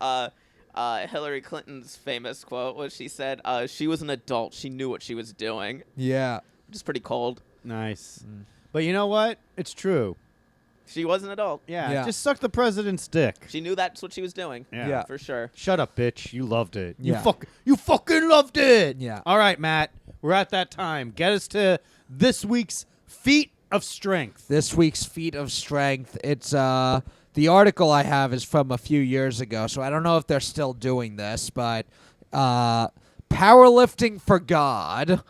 Hillary Clinton's famous quote was she said she was an adult. She knew what she was doing, Yeah. which is pretty cold. Nice. But you know what? It's true. She was an adult. Yeah. Yeah. Just suck the president's dick. She knew that's what she was doing. Yeah. For sure. Shut up, bitch. You loved it. Yeah. You fucking loved it. Yeah. All right, Matt. We're at that time. Get us to this week's feat of strength. This week's feat of strength. It's the article I have is from a few years ago, so I don't know if they're still doing this, but powerlifting for God.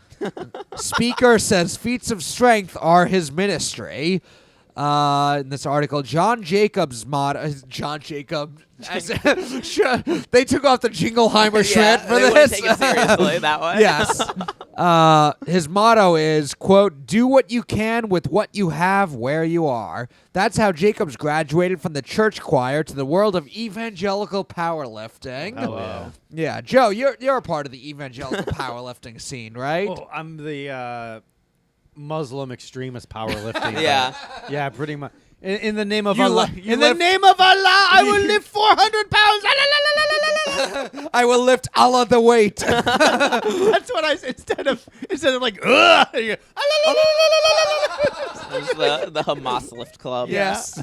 Speaker says feats of strength are his ministry. In this article, John Jacobs John Jacob. Sure, they took off the Jingleheimer shit for they this. wouldn't take it seriously that way. Yes. His motto is, quote, "Do what you can with what you have where you are." That's how Jacobs graduated from the church choir to the world of evangelical powerlifting. Hell yeah. Yeah, Joe, you're a part of the evangelical powerlifting scene, right? Oh, I'm the Muslim extremist powerlifting. Yeah. Yeah, pretty much. In the name of You Allah. li- you In the lift- name of Allah, I will lift 400 pounds. I will lift Allah the weight. That's what I said. Instead of like, ugh. you go, It's the Hamas Lift Club. Yes.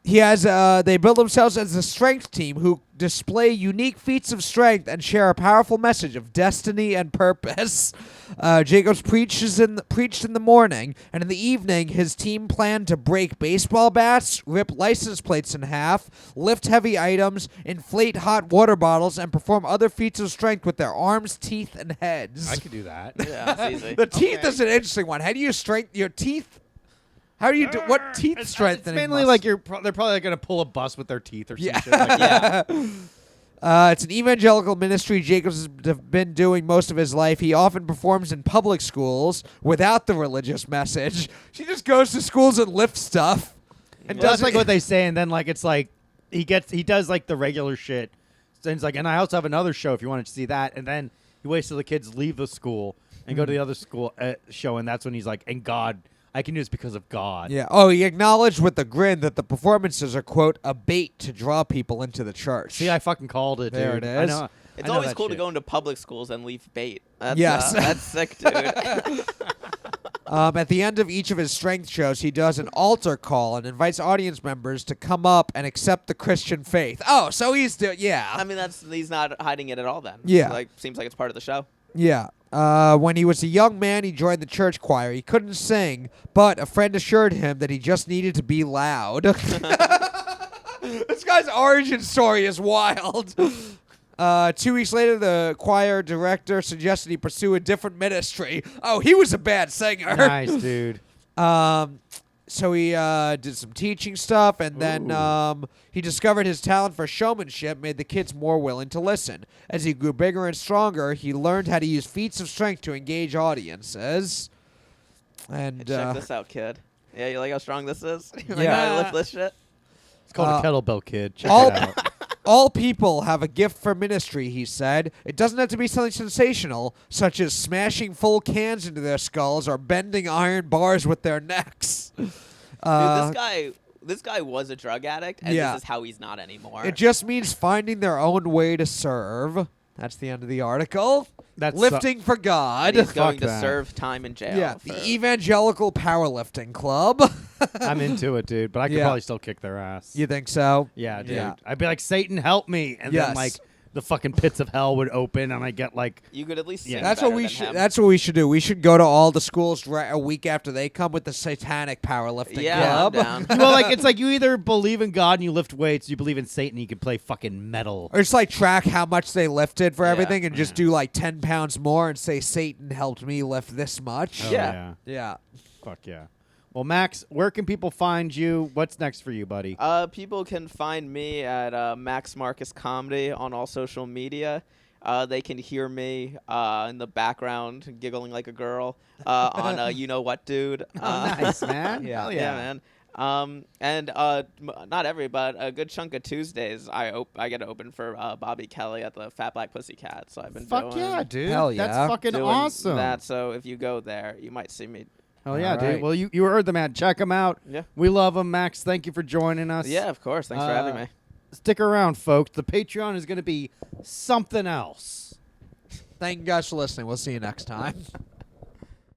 He has. They build themselves as a strength team who display unique feats of strength and share a powerful message of destiny and purpose. Jacobs preached in the morning, and in the evening, his team planned to break baseball bats, rip license plates in half, lift heavy items, inflate hot water bottles, and perform other feats of strength with their arms, teeth, and heads. I could do that. Yeah, it's easy. The teeth is an interesting one. How do you strengthen your teeth? How do you do? What teeth It's strengthening? mainly like they're probably gonna pull a bus with their teeth or some Yeah. shit like that. It's an evangelical ministry Jacobs has been doing most of his life. He often performs in public schools without the religious message. She just goes to schools and lifts stuff. And Well, does that's like what they say, and then like it's like he does like the regular shit. So it's like, and I also have another show if you wanted to see that, and then he waits till the kids leave the school and go to the other school show, and that's when he's like, and God, I can do this because of God. Yeah. Oh, he acknowledged with a grin that the performances are, quote, a bait to draw people into the church. See, I fucking called it. There dude. it I is. know. It's I know always that cool to shit. go into public schools and leave bait. That's, Yes. That's sick, dude. At the end of each of his strength shows, he does an altar call and invites audience members to come up and accept the Christian faith. Oh, so he's yeah. I mean, he's not hiding it at all then. Yeah. Like, seems like it's part of the show. Yeah. When he was a young man, he joined the church choir. He couldn't sing, but a friend assured him that he just needed to be loud. This guy's origin story is wild. 2 weeks later, the choir director suggested he pursue a different ministry. Oh, he was a bad singer. Nice, dude. So he did some teaching stuff, and then he discovered his talent for showmanship made the kids more willing to listen. As he grew bigger and stronger, he learned how to use feats of strength to engage audiences. And Hey, check this out, kid. Yeah, you like how strong this is? You like Yeah. how I lift this shit? It's called a kettlebell kid. Check all- it out. all people have a gift for ministry, he said. It doesn't have to be something sensational, such as smashing full cans into their skulls or bending iron bars with their necks. Dude, this guy was a drug addict, and Yeah. this is how he's not anymore. It just means finding their own way to serve. That's the end of the article. That's Lifting for God. And he's going Fuck to that. serve time in jail. Yeah, for- the Evangelical Powerlifting Club. I'm into it, dude. But I could Yeah. probably still kick their ass. You think so? Yeah, dude. Yeah. I'd be like, Satan, help me, and Yes. then like the fucking pits of hell would open, and I get like, You could at least Yeah. sing That's what better we than should. him. That's what we should do. We should go to all the schools a week after they come with the Satanic Powerlifting Yeah, I'm Club. down. well, like it's like you either believe in God and you lift weights, you believe in Satan, you can play fucking metal. Or just like track how much they lifted for Yeah. everything and just do like 10 pounds more and say Satan helped me lift this much. Oh, Yeah. Yeah. Fuck yeah. Well, Max, where can people find you? What's next for you, buddy? People can find me at Max Marcus Comedy on all social media. They can hear me in the background giggling like a girl on You Know What, Dude. Oh, nice, man. Yeah. Hell Yeah, man. Not every, but a good chunk of Tuesdays, I get to open for Bobby Kelly at the Fat Black Pussycat. So I've been Fuck doing, yeah, dude. Hell yeah. That's fucking doing awesome. that. So if you go there, you might see me. Hell yeah, All dude. right. Well, you heard the man. Check him out. Yeah. We love him, Max. Thank you for joining us. Yeah, of course. Thanks for having me. Stick around, folks. The Patreon is going to be something else. Thank you guys for listening. We'll see you next time.